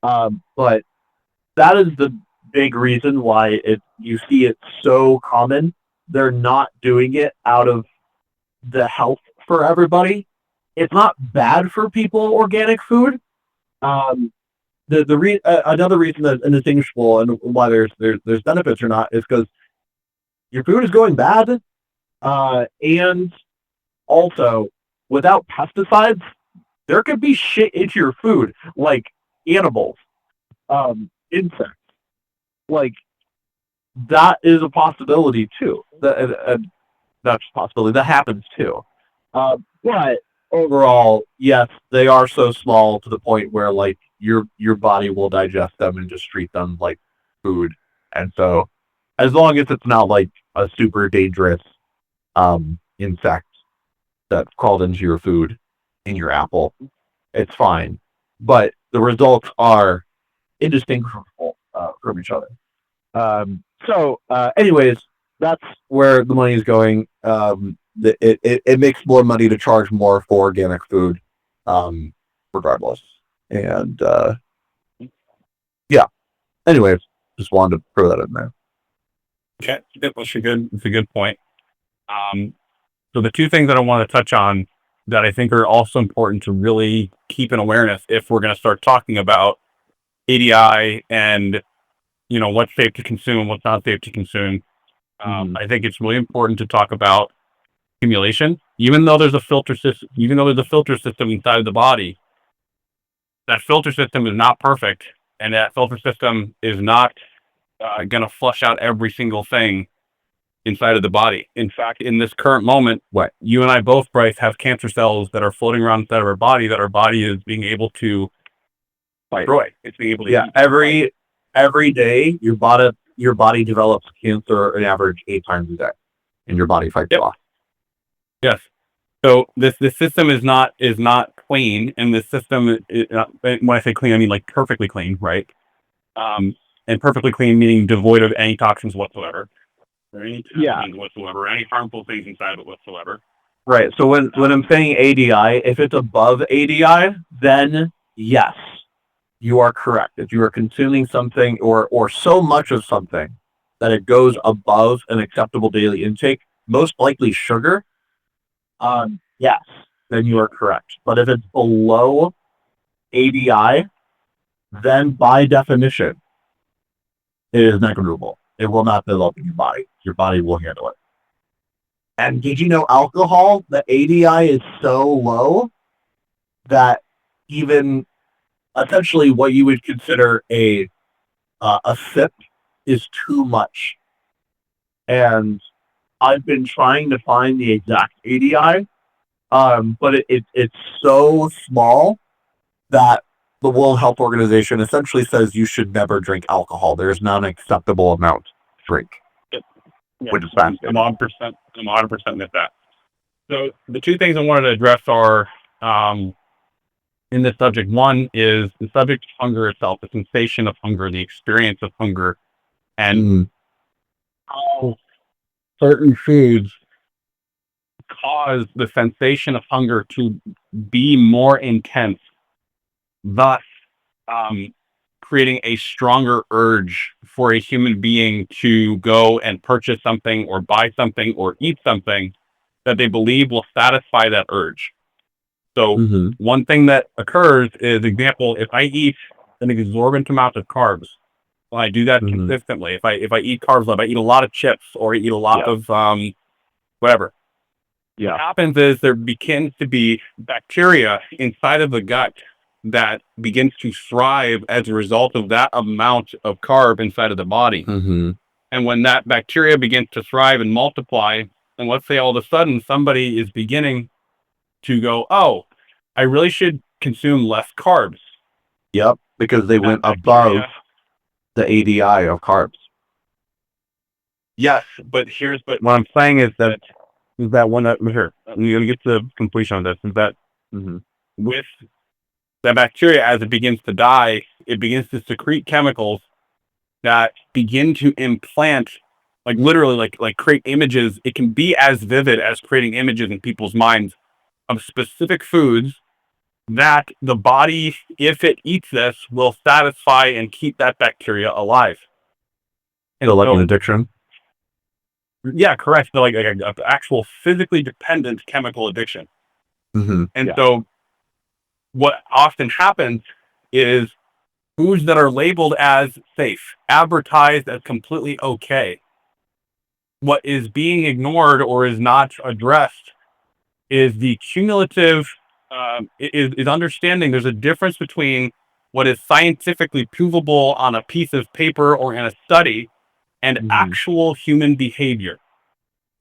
But that is the big reason why you see it so common. They're not doing it out of the health for everybody. It's not bad for people, organic food. Um, another reason that indistinguishable and why there's benefits or not is because your food is going bad, and also without pesticides, there could be shit into your food like animals, insects, like that is a possibility too. That's a possibility that happens too. But overall, yes, they are so small to the point where like your body will digest them and just treat them like food. And so, as long as it's not like a super dangerous insect that crawled into your food in your apple, it's fine. But the results are indistinguishable from each other. Anyways, that's where the money is going. It makes more money to charge more for organic food, um, regardless. And yeah. Anyways, just wanted to throw that in there. Okay, that's a good. It's a good point. Um, so the two things that I want to touch on that I think are also important to really keep in awareness if we're going to start talking about ADI and what's safe to consume, what's not safe to consume. I think it's really important to talk about accumulation. Even though there's a filter system, inside of the body, that filter system is not perfect, and that filter system is not going to flush out every single thing inside of the body. In fact, in this current moment, what you and I both, Bryce, have cancer cells that are floating around inside of our body that our body is being able to destroy. It's being able to every day your body develops cancer an average 8 times a day, and your body fights it off. Yes. So this system is not clean, and this system is when I say clean, I mean like perfectly clean, right? And perfectly clean meaning devoid of any toxins whatsoever, or any toxins whatsoever, any harmful things inside of it whatsoever. Right. So when I'm saying ADI, if it's above ADI, then yes, you are correct. If you are consuming something or so much of something that it goes above an acceptable daily intake, most likely sugar, yes, then you are correct. But if it's below ADI, then by definition, it is negligible. It will not build up in your body. Your body will handle it. And did you know alcohol, the ADI is so low that even essentially what you would consider a sip is too much. And I've been trying to find the exact ADI, but it's so small that the World Health Organization essentially says you should never drink alcohol. There's not an acceptable amount to drink, Yeah, which is I'm fascinating. 100%. I'm 100% with that. So the two things I wanted to address are in this subject. One is the subject of hunger itself, the sensation of hunger, the experience of hunger, and Mm-hmm. how certain foods cause the sensation of hunger to be more intense, thus um, creating a stronger urge for a human being to go and purchase something or buy something or eat something that they believe will satisfy that urge. So Mm-hmm. one thing that occurs is, example, if I eat an exorbitant amount of carbs, well, I do that Mm-hmm. consistently. If I eat carbs, if I eat a lot of chips or eat a lot Yeah. of whatever, what Yeah. happens is there begins to be bacteria inside of the gut that begins to thrive as a result of that amount of carb inside of the body. Mm-hmm. And when that bacteria begins to thrive and multiply, and let's say all of a sudden somebody is beginning to go, oh, I really should consume less carbs. Yep. Because they That went above bacteria, the ADI of carbs. yes, but what I'm saying is that one that here, I'm gonna get to the completion on this, is that Mm-hmm. with that bacteria, as it begins to die, it begins to secrete chemicals that begin to implant, like literally, like create images. It can be as vivid as creating images in people's minds of specific foods that the body, if it eats this, will satisfy and keep that bacteria alive. And So like an so, addiction. yeah, correct. So like a actual physically dependent chemical addiction. Mm-hmm. And Yeah. so, what often happens is foods that are labeled as safe, advertised as completely okay. What is being ignored or is not addressed is the cumulative is understanding there's a difference between what is scientifically provable on a piece of paper or in a study and Mm-hmm. actual human behavior.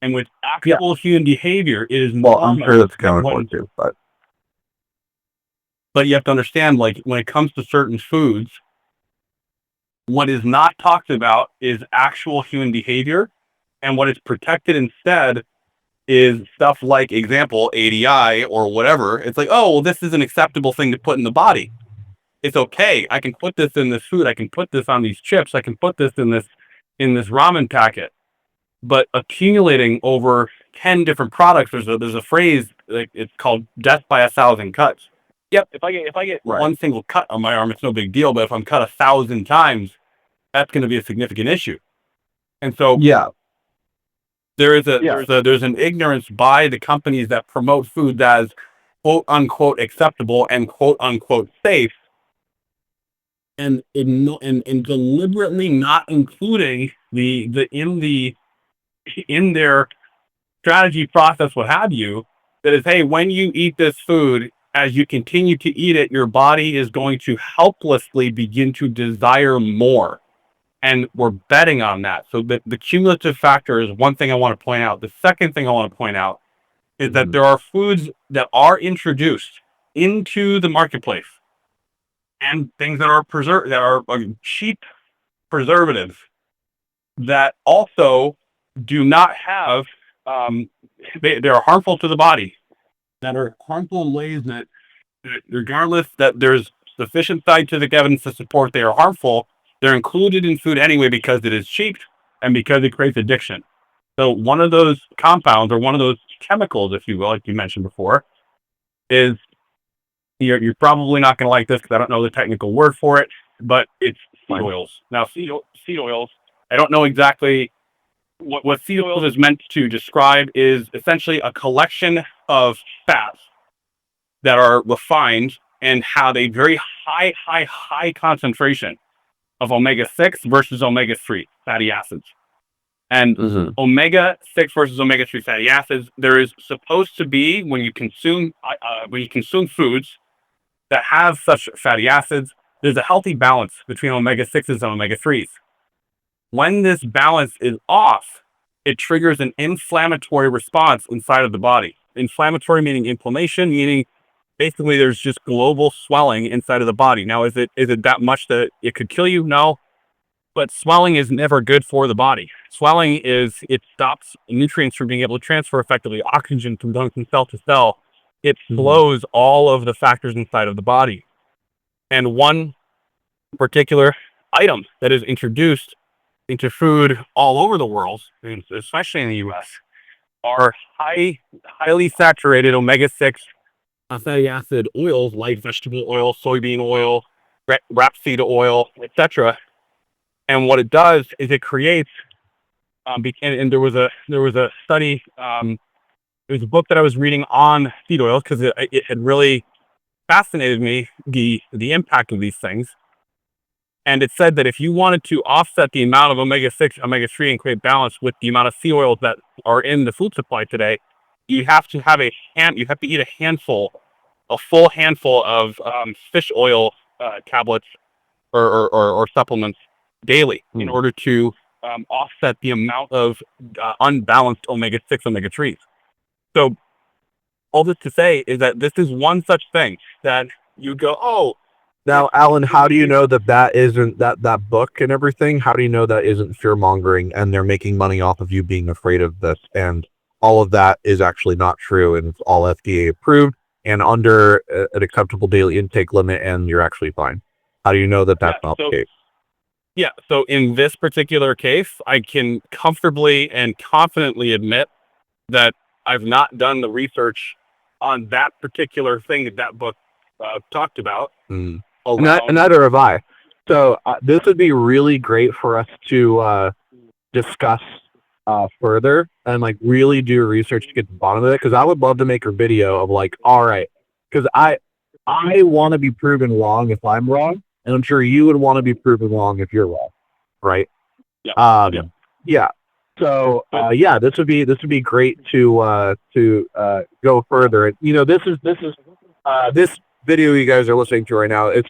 And with Yeah. actual human behavior, it is Well, I'm sure normal that's that accounted for too, but but you have to understand, like when it comes to certain foods, what is not talked about is actual human behavior, and what is protected instead is stuff like, example, ADI or whatever. It's like, oh, well, this is an acceptable thing to put in the body. It's okay. I can put this in this food. I can put this on these chips. I can put this in this ramen packet. But accumulating over 10 different products, there's a phrase, like it's called death by 1,000 cuts. Yep. If I get right. one single cut on my arm, it's no big deal. But if I'm cut 1,000 times, that's going to be a significant issue. And so Yeah. Yeah. there's an ignorance by the companies that promote foods as quote unquote acceptable and quote unquote safe, and in deliberately not including in their strategy process, what have you, that is, hey, when you eat this food, as you continue to eat it, your body is going to helplessly begin to desire more. And we're betting on that. So the cumulative factor is one thing I want to point out. The second thing I want to point out is that Mm-hmm. there are foods that are introduced into the marketplace and things that are preserved, that are cheap preservatives, that also do not have they are harmful to the body, that are harmful in ways that, regardless that there's sufficient scientific evidence to support they are harmful, they're included in food anyway because it is cheap and because it creates addiction. So one of those compounds, or one of those chemicals, if you will, like you mentioned before, is, you're probably not going to like this because I don't know the technical word for it, but it's seed Fine. oils. Now, seed oils, I don't know exactly what seed oils is meant to describe, is essentially a collection of fats that are refined and have a very high concentration of omega 6 versus omega 3 fatty acids. And Mm-hmm. omega 6 versus omega 3 fatty acids, there is supposed to be, when you consume foods that have such fatty acids, there's a healthy balance between omega-6s and omega-3s. When this balance is off, it triggers an inflammatory response inside of the body. Inflammatory meaning inflammation, meaning basically there's just global swelling inside of the body. Now, is it that much that it could kill you? No, but swelling is never good for the body. Swelling it stops nutrients from being able to transfer effectively, oxygen from going from cell to cell. It slows all of the factors inside of the body. And one particular item that is introduced into food all over the world, especially in the US, are highly saturated omega-6 fatty acid oils like vegetable oil, soybean oil, rapeseed oil, etc. And what it does is it creates, and there was a study, there was a book that I was reading on seed oils because it had really fascinated me, the impact of these things. And it said that if you wanted to offset the amount of omega-6, omega-3, and create balance with the amount of seed oils that are in the food supply today, you have to eat a full handful of fish oil tablets or supplements daily in order to offset the amount of unbalanced omega-6, omega-3s. So all this to say is that this is one such thing that you go, oh, Now, Alan, how do you know that isn't that book and everything? How do you know that isn't fear mongering and they're making money off of you being afraid of this? And all of that is actually not true and it's all FDA approved and under an acceptable daily intake limit, and you're actually fine. How do you know that yeah. that's not the case? Yeah. So in this particular case, I can comfortably and confidently admit that I've not done the research on that particular thing that book talked about. And neither have I. So this would be really great for us to discuss further and like really do research to get to the bottom of it, because I would love to make a video of like, all right, because I want to be proven wrong if I'm wrong, and I'm sure you would want to be proven wrong if you're wrong, right? Yeah. Yeah. So yeah, this would be great to go further. And this is this video you guys are listening to right now. It's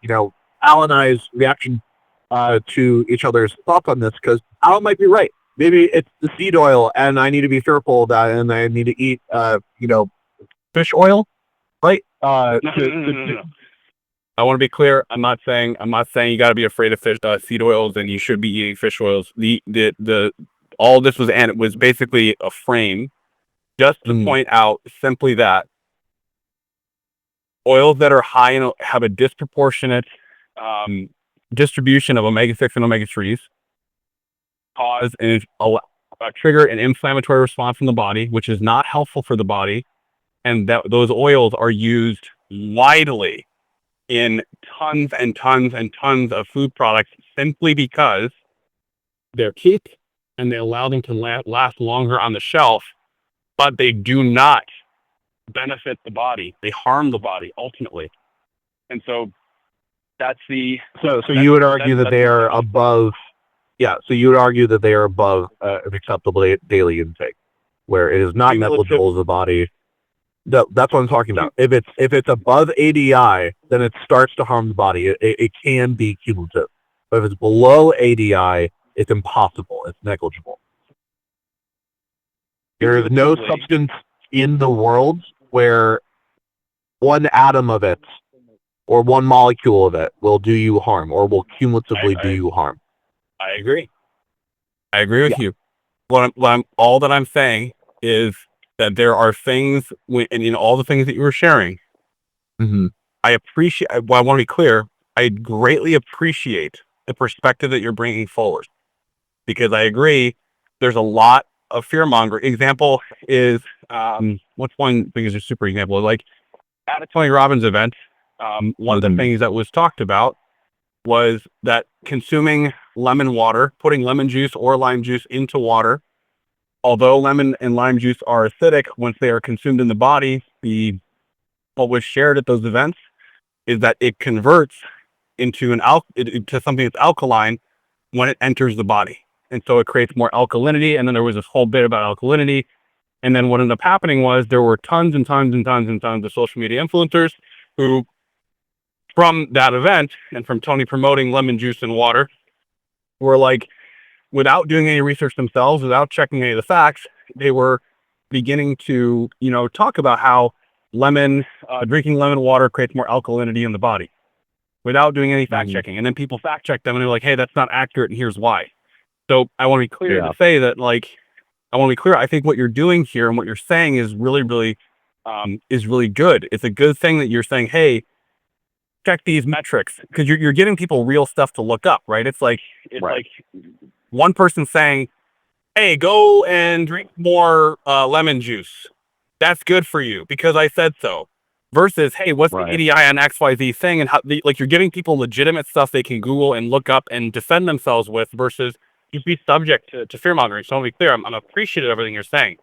Al and I's reaction to each other's thoughts on this, because Al might be right. Maybe it's the seed oil, and I need to be fearful of that, and I need to eat fish oil, right? No. I want to be clear. I'm not saying you got to be afraid of fish seed oils and you should be eating fish oils. All this was basically a frame just to point out simply that oils that are high in have a disproportionate distribution of omega-6 and omega-3s cause and trigger an inflammatory response in the body, which is not helpful for the body, and that those oils are used widely in tons and tons and tons of food products simply because they're cheap and they allow them to last longer on the shelf, but they do not benefit the body. They harm the body ultimately. And so that's so you would argue that they are above. Yeah, so you would argue that they are above an acceptable daily intake, where it is not negligible to the body. That's what I'm talking about. If it's above ADI, then it starts to harm the body. It can be cumulative, but if it's below ADI, it's impossible. It's negligible. There is no substance in the world where one atom of it or one molecule of it will do you harm or will cumulatively do you harm. I agree. I agree with you. All that I'm saying is that there are things, and in all the things that you were sharing, I appreciate. Well, I want to be clear. I greatly appreciate the perspective that you're bringing forward, because I agree. There's a lot of fear mongering. Example is what's one thing is a super example? Like at a Tony Robbins event, one of the things that was talked about was that consuming lemon water, putting lemon juice or lime juice into water, although lemon and lime juice are acidic, once they are consumed in the body, what was shared at those events is that it converts into to something that's alkaline when it enters the body. And so it creates more alkalinity. And then there was this whole bit about alkalinity. And then what ended up happening was there were tons and tons and tons and tons of social media influencers who from that event and from Tony promoting lemon juice and water were like, without doing any research themselves, without checking any of the facts, they were beginning to, talk about how drinking lemon water creates more alkalinity in the body without doing any fact checking. And then people fact check them and they're like, hey, that's not accurate. And here's why. So I want to be clear to say that, I think what you're doing here and what you're saying is really, really, really good. It's a good thing that you're saying, hey, check these metrics, because you're giving people real stuff to look up, right? It's like one person saying, hey, go and drink more lemon juice. That's good for you because I said so. Versus, hey, what's the ADI on XYZ thing? And how, you're giving people legitimate stuff they can Google and look up and defend themselves with, versus you be subject to fear mongering. So I'll be clear, I'm appreciative of everything you're saying.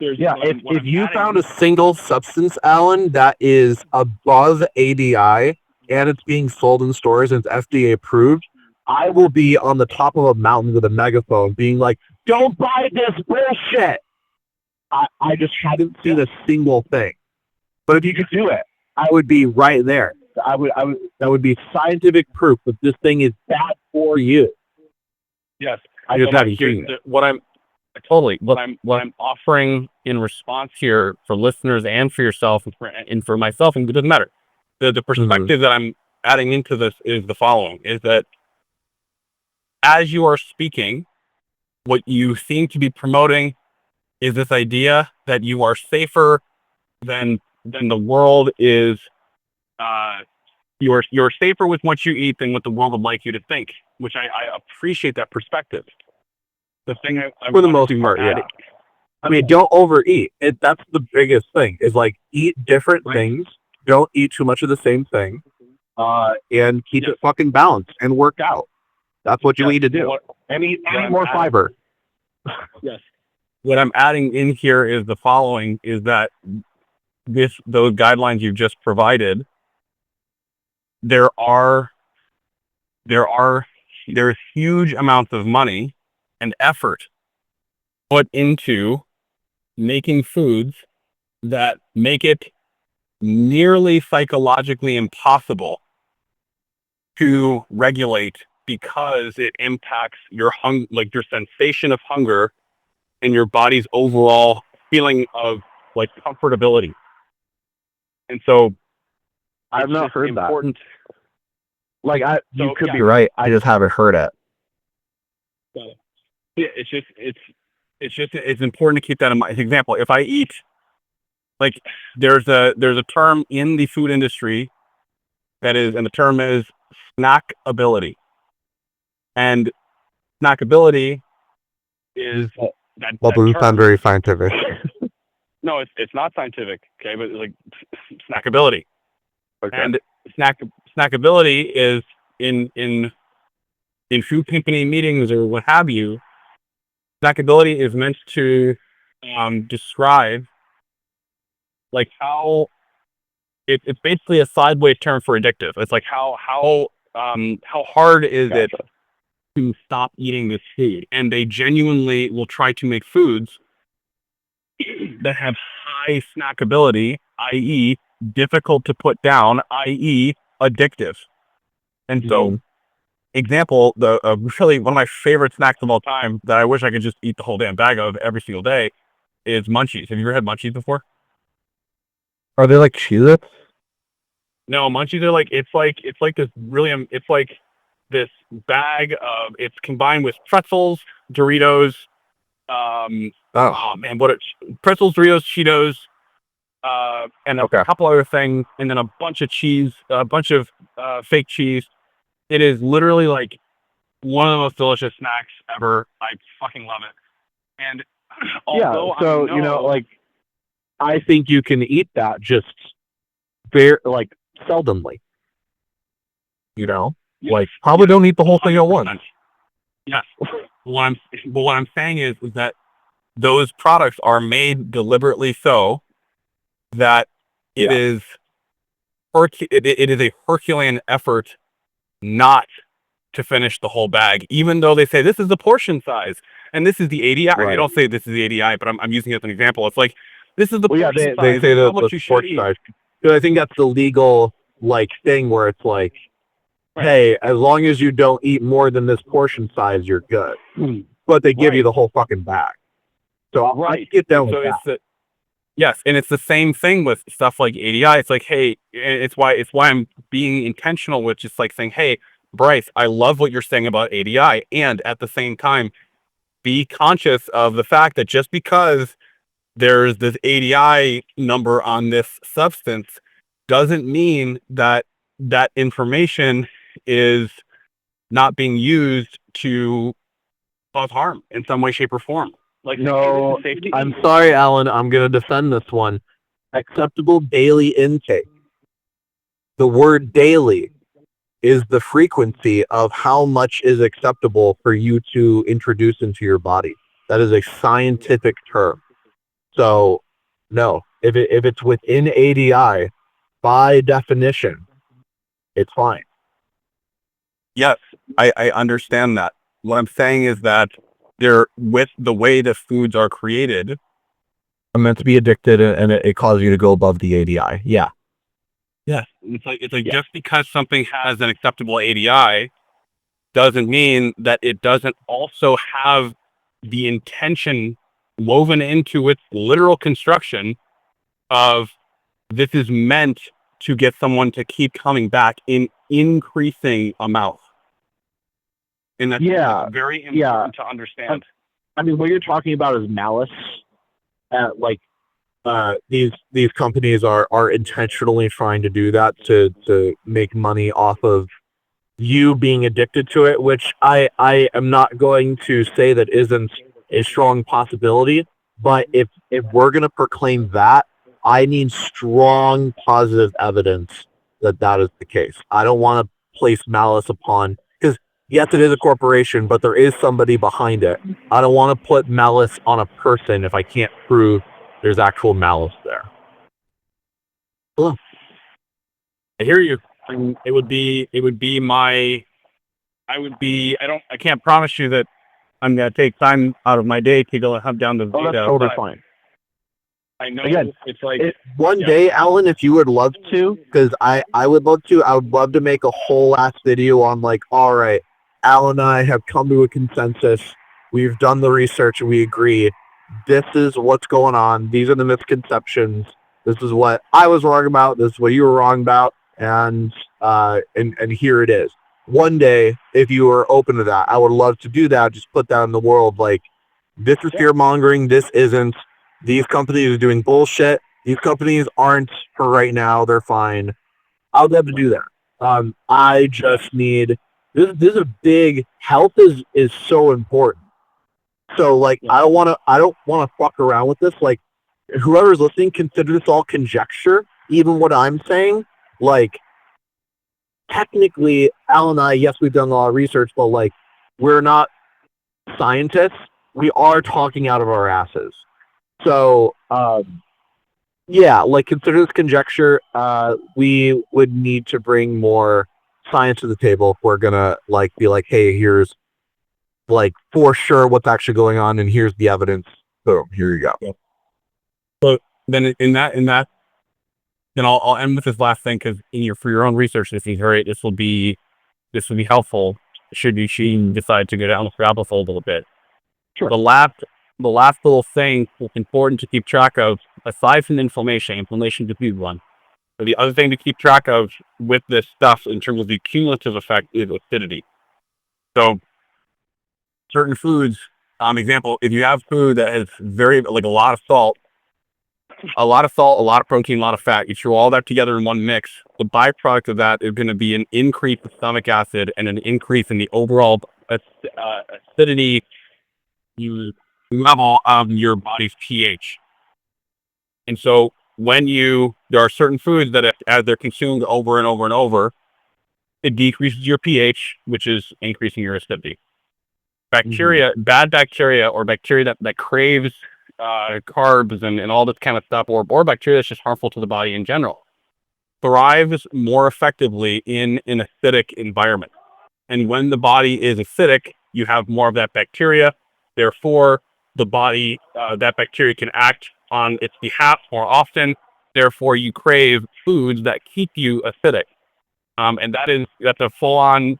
If you found a single substance, Alan, that is above ADI and it's being sold in stores and it's FDA approved, I will be on the top of a mountain with a megaphone being like, don't buy this bullshit. I just haven't seen a single thing. But if you could do it, I would be right there. That would be scientific proof that this thing is bad for you. Yes. I just haven't seen it. What I'm offering in response here for listeners and for yourself and for myself, and it doesn't matter. The perspective that I'm adding into this is the following: is that as you are speaking, what you seem to be promoting is this idea that you are safer than the world is. You're safer with what you eat than what the world would like you to think, which I appreciate that perspective. The thing I for the most part, I mean, don't overeat. That's the biggest thing. Is like eat different things. Don't eat too much of the same thing. And keep it fucking balanced and work out. That's what you need to do. And eat more fiber. Yes. What I'm adding in here is the following: is that those guidelines you've just provided, there's huge amounts of money and effort put into making foods that make it nearly psychologically impossible to regulate, because it impacts your your sensation of hunger and your body's overall feeling of comfortability. And so I've not heard important. That. You could be right. I just haven't heard it. It's important to keep that in mind. For example, if I eat, there's a term in the food industry and the term is snackability. And snackability is that doesn't sound very scientific. No, it's not scientific. Okay, but snackability. Okay. And snackability is in food company meetings or what have you. Snackability is meant to describe how it's basically a sideways term for addictive. It's like how hard is it to stop eating this food, and they genuinely will try to make foods that have high snackability, i.e. difficult to put down, i.e. addictive. And so, example, really one of my favorite snacks of all time that I wish I could just eat the whole damn bag of every single day is munchies. Have you ever had munchies before? Are they like Cheez-Its? No, munchies are it's like this bag of, it's combined with pretzels, Doritos, pretzels, Doritos, Cheetos, and a couple other things, and then a bunch of cheese, a bunch of fake cheese. It is literally one of the most delicious snacks ever. I fucking love it. And I think you can eat that just very seldomly. Probably don't eat the whole thing at once. Yes. What I'm saying is that those products are made deliberately so that it is a Herculean effort not to finish the whole bag, even though they say this is the portion size and this is the ADI. Right. They don't say this is the ADI, but I'm using it as an example. It's like, this is the portion size. They say the portion size. I think that's the legal like thing where it's like, hey, as long as you don't eat more than this portion size, you're good. But they give you the whole fucking bag. So I get down with that. Yes, and it's the same thing with stuff like ADI. It's like, hey, it's why I'm being intentional with just like saying, hey, Bryce, I love what you're saying about ADI, and at the same time, be conscious of the fact that just because there's this ADI number on this substance doesn't mean that that information is not being used to cause harm in some way, shape, or form. Like, no, I'm sorry, Alan. I'm going to defend this one. Acceptable daily intake. The word daily is the frequency of how much is acceptable for you to introduce into your body. That is a scientific term. So, no, if it's within ADI, by definition, it's fine. Yes, I understand that. What I'm saying is that they're with the way the foods are created. I'm meant to be addicted, and it causes you to go above the ADI. Yeah. Yes, it's like just because something has an acceptable ADI doesn't mean that it doesn't also have the intention woven into its literal construction of this is meant to get someone to keep coming back in increasing amounts. And that's very important to understand. I mean, what you're talking about is malice. Like these companies are intentionally trying to do that to make money off of you being addicted to it, which I am not going to say that isn't a strong possibility. But if we're gonna proclaim that, I need strong positive evidence that that is the case. I don't want to place malice upon, because yes, it is a corporation, but there is somebody behind it. I don't want to put malice on a person if I can't prove there's actual malice there. I hear you. And it would be my, I can't promise you that I'm going to take time out of my day to go hunt down the Oh, that's data. totally fine. I know Again, it's like one day, Alan, if you would love to, because I would love to, I would love to make a whole ass video on like, all right, Alan and I have come to a consensus. We've done the research and we agree. This is what's going on. These are the misconceptions. This is what I was wrong about. This is what you were wrong about. And here it is. One day, if you are open to that, I would love to do that. Just put that in the world. Like, this is fear mongering. This isn't. These companies are doing bullshit. These companies aren't for right now. They're fine. I would love to do that. I just need this is a big health is so important. So like I don't want to fuck around with this. Like whoever's listening, consider this all conjecture. Even what I'm saying, like technically, Al and I, yes, we've done a lot of research, but like we're not scientists. We are talking out of our asses. So yeah, like consider this conjecture. We would need to bring more science to the table if we're gonna like be like, hey, here's like for sure what's actually going on, and here's the evidence. Boom, here you go. Yep. So then then I'll end with this last thing because for your own research, this will be helpful should you decide to go down the rabbit hole a little bit. Sure. The last little thing that's important to keep track of, aside from inflammation is a big one. But the other thing to keep track of with this stuff in terms of the cumulative effect is acidity. So certain foods, example, if you have food that has like a lot of salt, a lot of protein, a lot of fat, you throw all that together in one mix, the byproduct of that is going to be an increase in stomach acid and an increase in the overall acidity level of your body's pH. And so there are certain foods that as they're consumed over and over and over, it decreases your pH, which is increasing your acidity. Bad bacteria, or bacteria that craves carbs and all this kind of stuff, or bacteria that's just harmful to the body in general, thrives more effectively in an acidic environment. And when the body is acidic, you have more of that bacteria. Therefore, the body, that bacteria can act on its behalf more often. Therefore, you crave foods that keep you acidic. And that's a full on,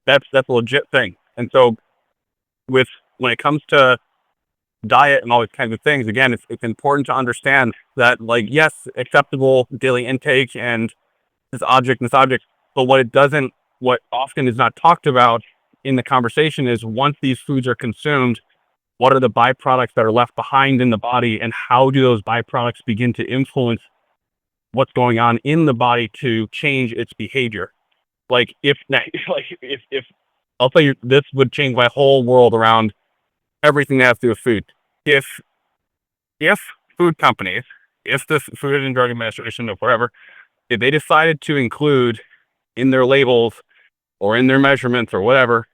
that's a legit thing. And so when it comes to diet and all these kinds of things, again, it's important to understand that, like, yes, acceptable daily intake and this object, but what often is not talked about in the conversation is, once these foods are consumed, what are the byproducts that are left behind in the body, and how do those byproducts begin to influence what's going on in the body to change its behavior? Like, if I'll tell you, this would change my whole world around everything that has to do with food. If if food companies, if the Food and Drug Administration or whatever, if they decided to include in their labels or in their measurements or whatever,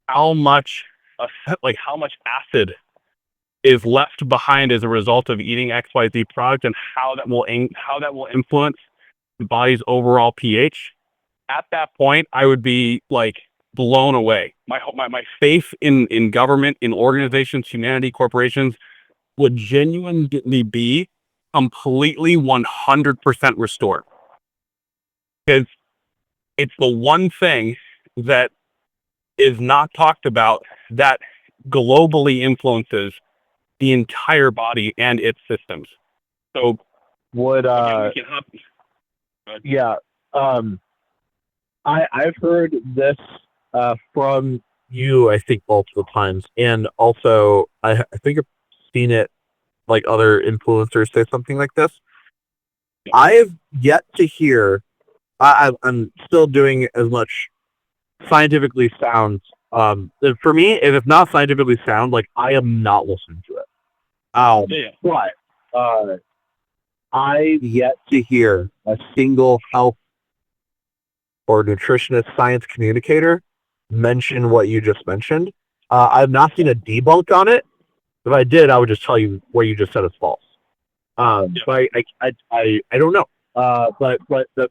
how much, how much acid is left behind as a result of eating XYZ product, and how that will influence the body's overall pH. At that point, I would be like blown away. My faith in government, in organizations, humanity, corporations would genuinely be completely 100% restored. Because it's the one thing that is not talked about that globally influences the entire body and its systems. So Would again, we can hop. yeah. I've heard this from you, I think, multiple times, and also I think I've seen it, like, other influencers say something like this. I have yet to hear. I'm still doing as much scientifically sound. For me, if it's not scientifically sound, like, I am not listening to it. Yeah. But I've yet to hear a single health or nutritionist science communicator mention what you just mentioned. I've not seen a debunk on it. If I did, I would just tell you what you just said is false. But I don't know. But the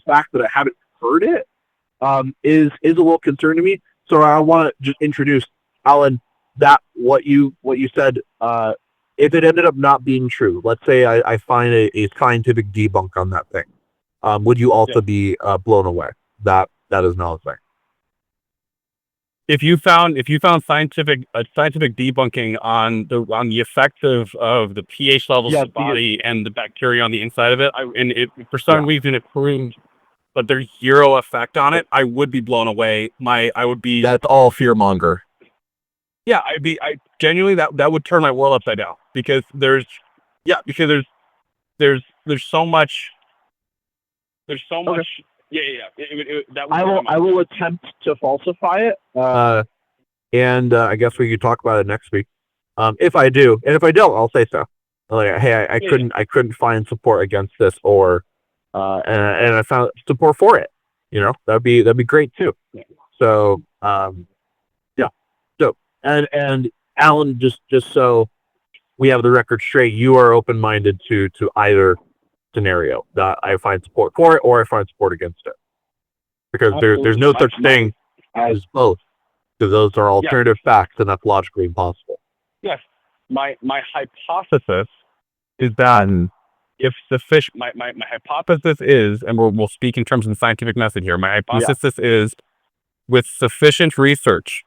fact that I haven't heard it is a little concern to me. So I want to just introduce Alan, that what you said. If it ended up not being true, let's say I find a scientific debunk on that thing, would you also be blown away? That is another thing. If you found scientific debunking on the effects of the pH levels of the body and the bacteria on the inside of it, and if for some reason it proved but there's zero effect on it, I would be blown away. I would be. That's all fear monger. Yeah, I genuinely, that would turn my world upside down, because there's so much. There's so much. Yeah. That would I will attempt to falsify it. And I guess we could talk about it next week. If I do, and if I don't, I'll say so. Like, hey, I couldn't find support against this, or and I found support for it. That'd be great too. So yeah. So and Alan, just so we have the record straight, you are open minded to either scenario. That I find support for it, or I find support against it, because there's no such thing as both, because those are alternative facts, and that's logically impossible. Yes, my hypothesis is that if the fish, my hypothesis is, and we'll speak in terms of the scientific method here. My hypothesis is, with sufficient research,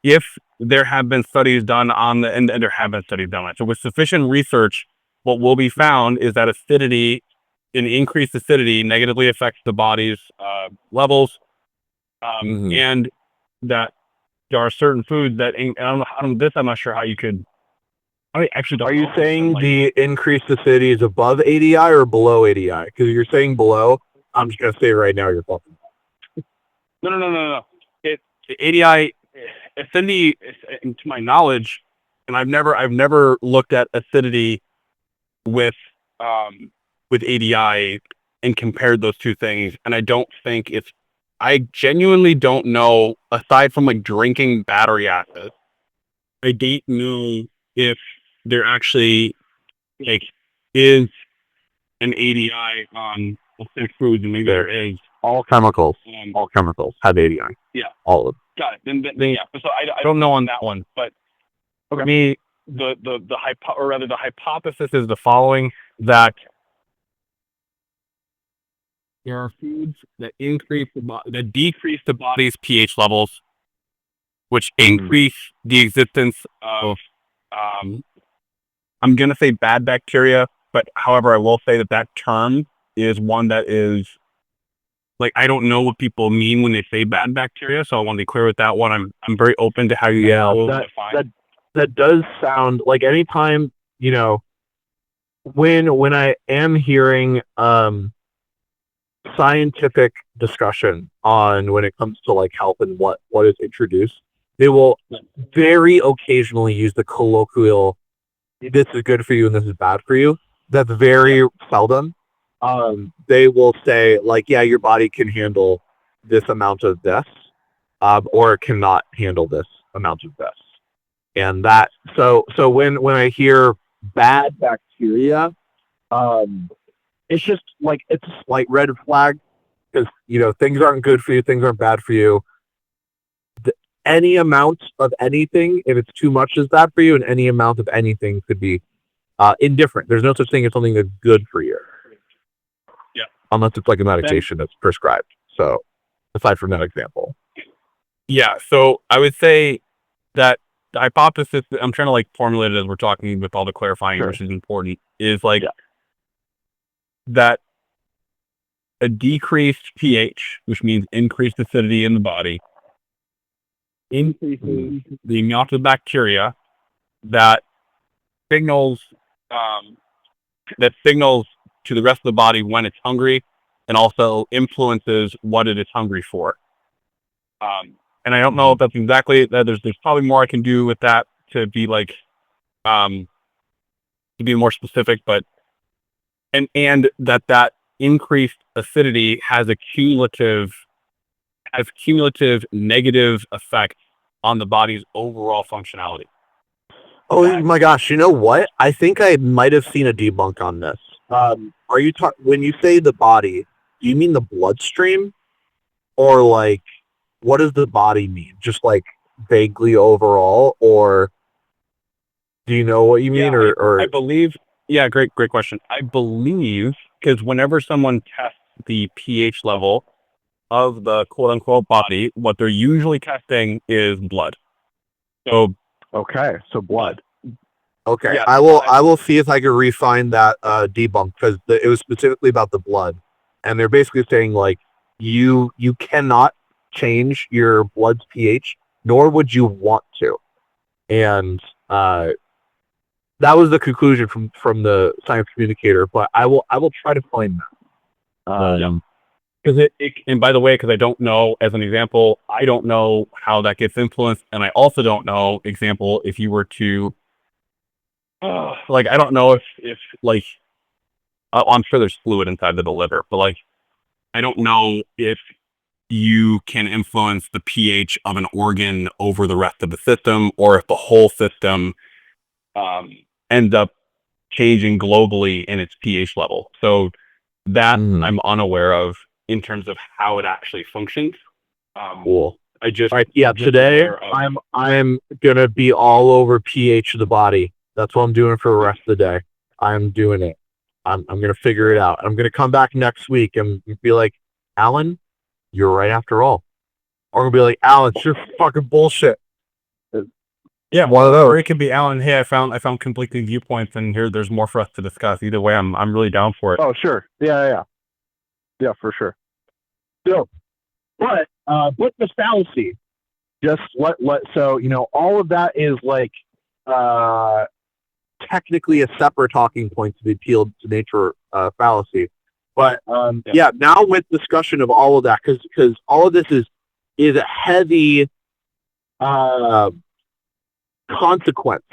if there have been studies done on and there have been studies done on it. So with sufficient research, what will be found is that acidity, an increased acidity, negatively affects the body's levels, and that there are certain foods that, and I'm not sure how you could. I actually don't. Are you saying the increased acidity is above ADI or below ADI? Because you're saying below, I'm just gonna say right now you're fucking. No. ADI acidity, to my knowledge, and I've never looked at acidity with ADI and compared those two things, and I don't think it's. I genuinely don't know, aside from like drinking battery acid, I don't know if there actually like is an ADI on foods, and maybe there is. All chemicals have ADI. Yeah, all of them. Got it. Then yeah. So I don't know on that one, but for me, the hypothesis is the following: that there are foods that that decrease the body's pH levels, which increase the existence of, um, I'm gonna say bad bacteria, but however, I will say that that term is one that is like I don't know what people mean when they say bad bacteria, so I want to be clear with that one. I'm very open to how you that does sound like anytime, when I am hearing scientific discussion on when it comes to like health and what is introduced, they will very occasionally use the colloquial "this is good for you" and "this is bad for you." That's very seldom. They will say like, "Yeah, your body can handle this amount of this, or it cannot handle this amount of this." And that so when I hear bad bacteria, um, it's just like it's a slight red flag because things aren't good for you, things aren't bad for you. Any amount of anything, if it's too much, is bad for you, and any amount of anything could be indifferent. There's no such thing as something that's good for you. Yeah. Unless it's like a medication that's prescribed. So, aside from that example. Yeah, so I would say that the hypothesis that I'm trying to like formulate it as we're talking with all the clarifying, which is important, is like that a decreased pH, which means increased acidity in the body, increases the amount of bacteria that signals um, that signals to the rest of the body when it's hungry, and also influences what it is hungry for. And I don't know if that's exactly that. There's probably more I can do with that to be like um, to be more specific, but and that increased acidity has cumulative negative effect on the body's overall functionality. Oh my gosh! You know what? I think I might have seen a debunk on this. Are you when you say the body? Do you mean the bloodstream, or like what does the body mean? Just like vaguely overall, or do you know what you mean? Yeah, I Or believe. Yeah, great question. I believe because whenever someone tests the pH level of the quote unquote body, what they're usually testing is blood. So okay, so blood. Okay, yeah, I will see if I can refine that debunk because it was specifically about the blood, and they're basically saying like you cannot change your blood's pH, nor would you want to, and that was the conclusion from the science communicator. But I will try to find that. because and by the way, because I don't know, as an example, I don't know how that gets influenced, and I also don't know, example, if you were to like, I don't know if like I'm sure there's fluid inside of the liver, but like I don't know if you can influence the pH of an organ over the rest of the system, or if the whole system um, ends up changing globally in its pH level. So that I'm unaware of in terms of how it actually functions. Cool. I just All right. Yeah. just Today aware of I'm gonna be all over pH of the body. That's what I'm doing for the rest of the day. I'm doing it. I'm gonna figure it out. I'm gonna come back next week and be like, Alan, you're right after all. Or I'm gonna be like, Alan, it's your fucking bullshit. yeah, One of those. or it could be Alan. Hey, I found conflicting viewpoints, and there's more for us to discuss. Either way, I'm really down for it. Oh, sure. Yeah, for sure. So, but the fallacy. Just let so all of that is like uh technically a separate talking point to the appeal to nature fallacy. But yeah, now with discussion of all of that, because all of this is a heavy uh, consequence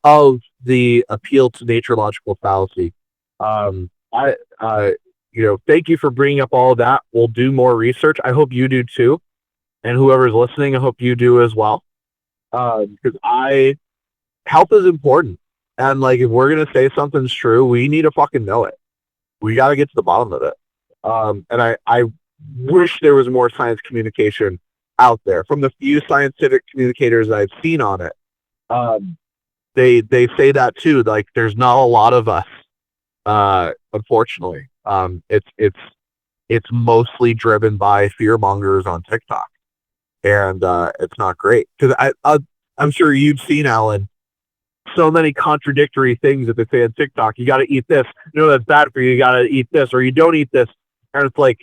of the appeal to nature logical fallacy. I thank you for bringing up all of that. We'll do more research. I hope you do too, and whoever's listening, I hope you do as well. Because health is important. And like, if we're gonna say something's true, we need to fucking know it. We got to get to the bottom of it. And I wish there was more science communication out there. From the few scientific communicators I've seen on it, they say that too. Like, there's not a lot of us, unfortunately. it's mostly driven by fear mongers on TikTok, and it's not great because I'm sure you've seen, Alan, so many contradictory things that they say on TikTok. You got to eat this. No, that's bad for you. You got to eat this, or you don't eat this. And it's like,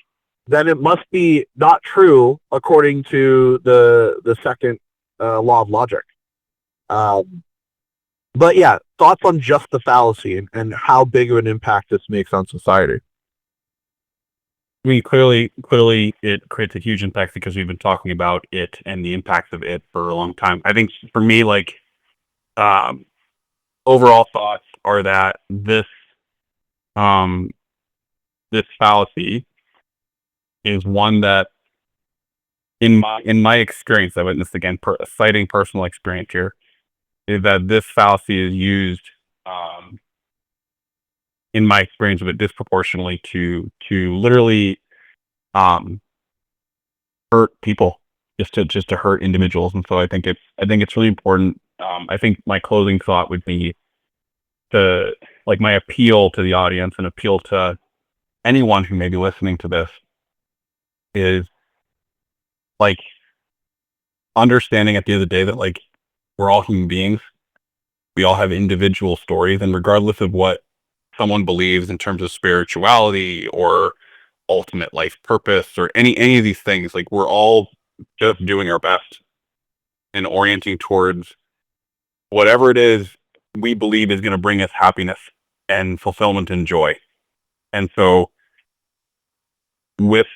then it must be not true according to the second law of logic. Um, but yeah, thoughts on just the fallacy and how big of an impact this makes on society. I mean, clearly, it creates a huge impact because we've been talking about it and the impacts of it for a long time. I think for me, like, um, overall thoughts are that um, this fallacy is one that, in my experience, I witnessed again, citing personal experience here, is that this fallacy is used, um, in my experience of it, disproportionately to literally um, hurt people, just to hurt individuals. And so I think it's really important. I think my closing thought would be to, like, my appeal to the audience and appeal to anyone who may be listening to this is, like, understanding at the end of the day that, like, we're all human beings. We all have individual stories, and regardless of what someone believes in terms of spirituality or ultimate life purpose or any of these things, like, we're all just doing our best and orienting towards whatever it is we believe is going to bring us happiness and fulfillment and joy. And so, with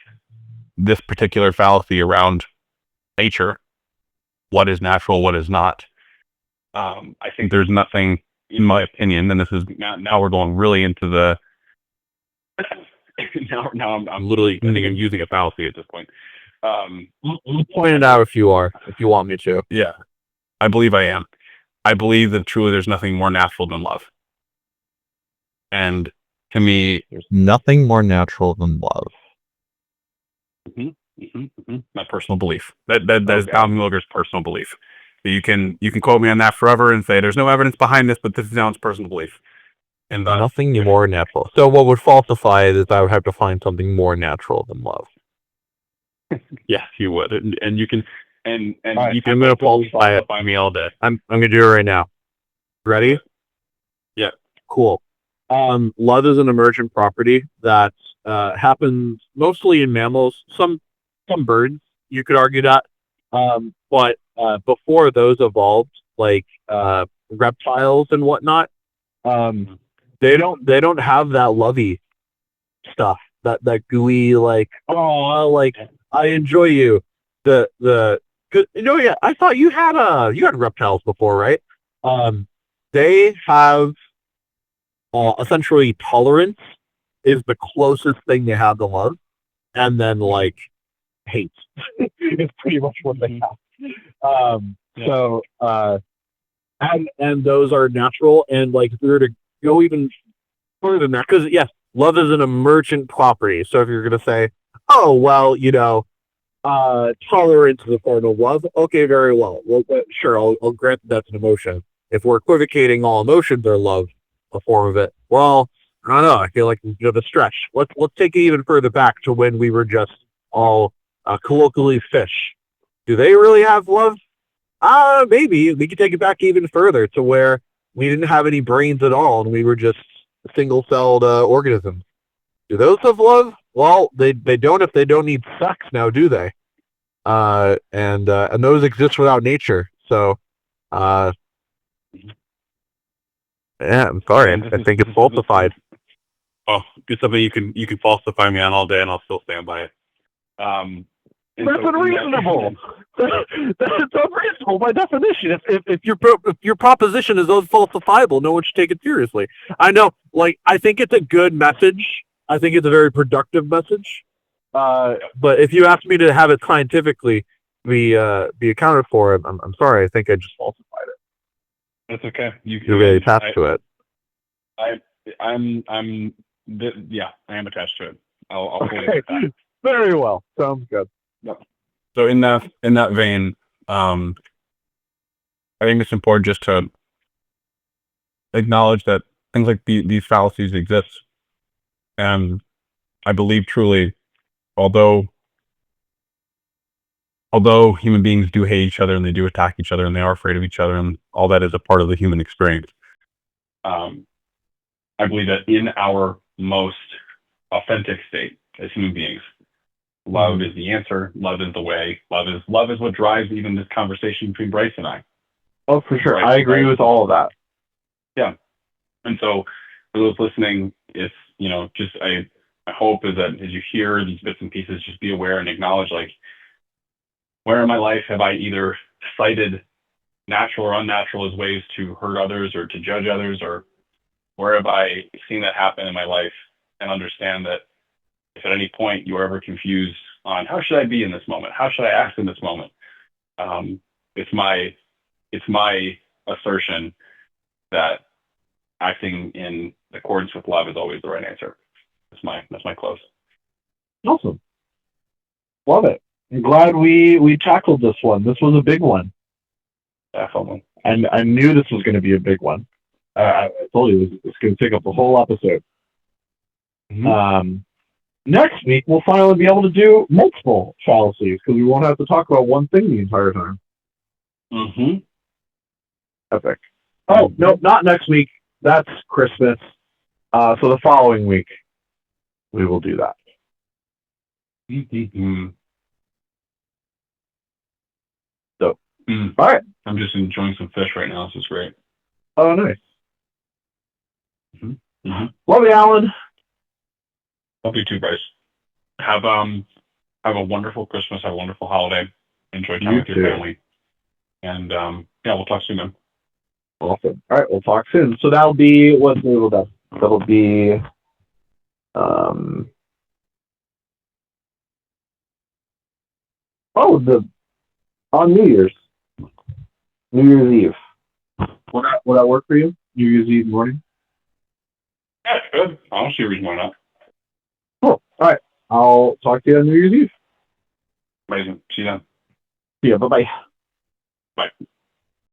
this particular fallacy around nature, what is natural, what is not, I think there's nothing, in my opinion, and this is now we're going really into the now I'm literally, I think I'm using a fallacy at this point. I'll point it out if you want me to. Yeah, I believe I am. I believe that truly there's nothing more natural than love. And to me, There's nothing more natural than love. my personal belief. That is Alan Milger's personal belief. You can quote me on that forever and say there's no evidence behind this, but this is Alan's personal belief. And Nothing more natural. So what would falsify it is I would have to find something more natural than love. yes, you would, and you can, and right, you can I'm gonna falsify it. me all day. I'm gonna do it right now. Ready? Yeah. Cool. Love is an emergent property that happens mostly in mammals, some birds. You could argue that, but before those evolved, like reptiles and whatnot, they don't have that lovey stuff, that gooey, like, oh, like, I enjoy you. The yeah, I thought you had reptiles before, right? Um, they have essentially tolerance is the closest thing they have to love, and then like hate is pretty much what they have. Yeah. So and those are natural, and like if we were to go even further than that, because yes, love is an emergent property. So if you're gonna say, oh well, tolerance is a form of love. Okay, very well. Well, sure, I'll grant that's an emotion. If we're equivocating all emotions are love, a form of it, well, I don't know. I feel like it's a bit of a stretch. Let's take it even further back to when we were just all colloquially fish. Do they really have love? Maybe we could take it back even further to where we didn't have any brains at all and we were just single-celled organisms. Do those have love? Well, they don't if they don't need sex now, do they? And those exist without nature. So, uh, yeah, I'm sorry. I think it's falsified. Oh, it's something you can falsify me on all day, and I'll still stand by it. That's unreasonable. That's unreasonable by definition. If your proposition is unfalsifiable, no one should take it seriously. I know, like, I think it's a good message. I think it's a very productive message. But if you ask me to have it scientifically be accounted for, I'm sorry. I think I just falsified it. That's okay. You're really attached to it. Yeah, I am attached to it. I'll fully Okay. admit that. Very well. Sounds good. So in that vein, I think it's important just to acknowledge that things like these fallacies exist, and I believe truly although human beings do hate each other and they do attack each other and they are afraid of each other and all that is a part of the human experience. I believe that in our most authentic state as human beings, love is the answer. Love is the way. Love is what drives even this conversation between Bryce and I. Oh, for sure. Right? I agree with all of that. Yeah. And so for those listening, it's, just I hope is that as you hear these bits and pieces, just be aware and acknowledge, like, where in my life have I either cited natural or unnatural as ways to hurt others or to judge others, or where have I seen that happen in my life, and understand that if at any point you are ever confused on how should I be in this moment, how should I act in this moment, it's my assertion that acting in accordance with love is always the right answer. That's my close. Awesome. Love it. I'm glad we tackled this one. This was a big one. Definitely. And I knew this was going to be a big one. I told you it's going to take up the whole episode. Mm-hmm. Next week, we'll finally be able to do multiple fallacies because we won't have to talk about one thing the entire time. Mm-hmm. Epic. Oh, no, not next week. That's Christmas. So the following week, we will do that. Mm-hmm. So, all right. I'm just enjoying some fish right now. This is great. Oh, nice. Mm-hmm. Mm-hmm. Love you, Alan. Love you too, Bryce. Have a wonderful Christmas. Have a wonderful holiday. Enjoy time with your family. And we'll talk soon, man. Awesome. All right, we'll talk soon. So that'll be what's new with us. That'll be on New Year's. New Year's Eve. Will that work for you? New Year's Eve morning? Yeah, it's good. I don't see a reason why not. Cool. All right. I'll talk to you on New Year's Eve. Amazing. See you then. See ya. Bye-bye. Bye.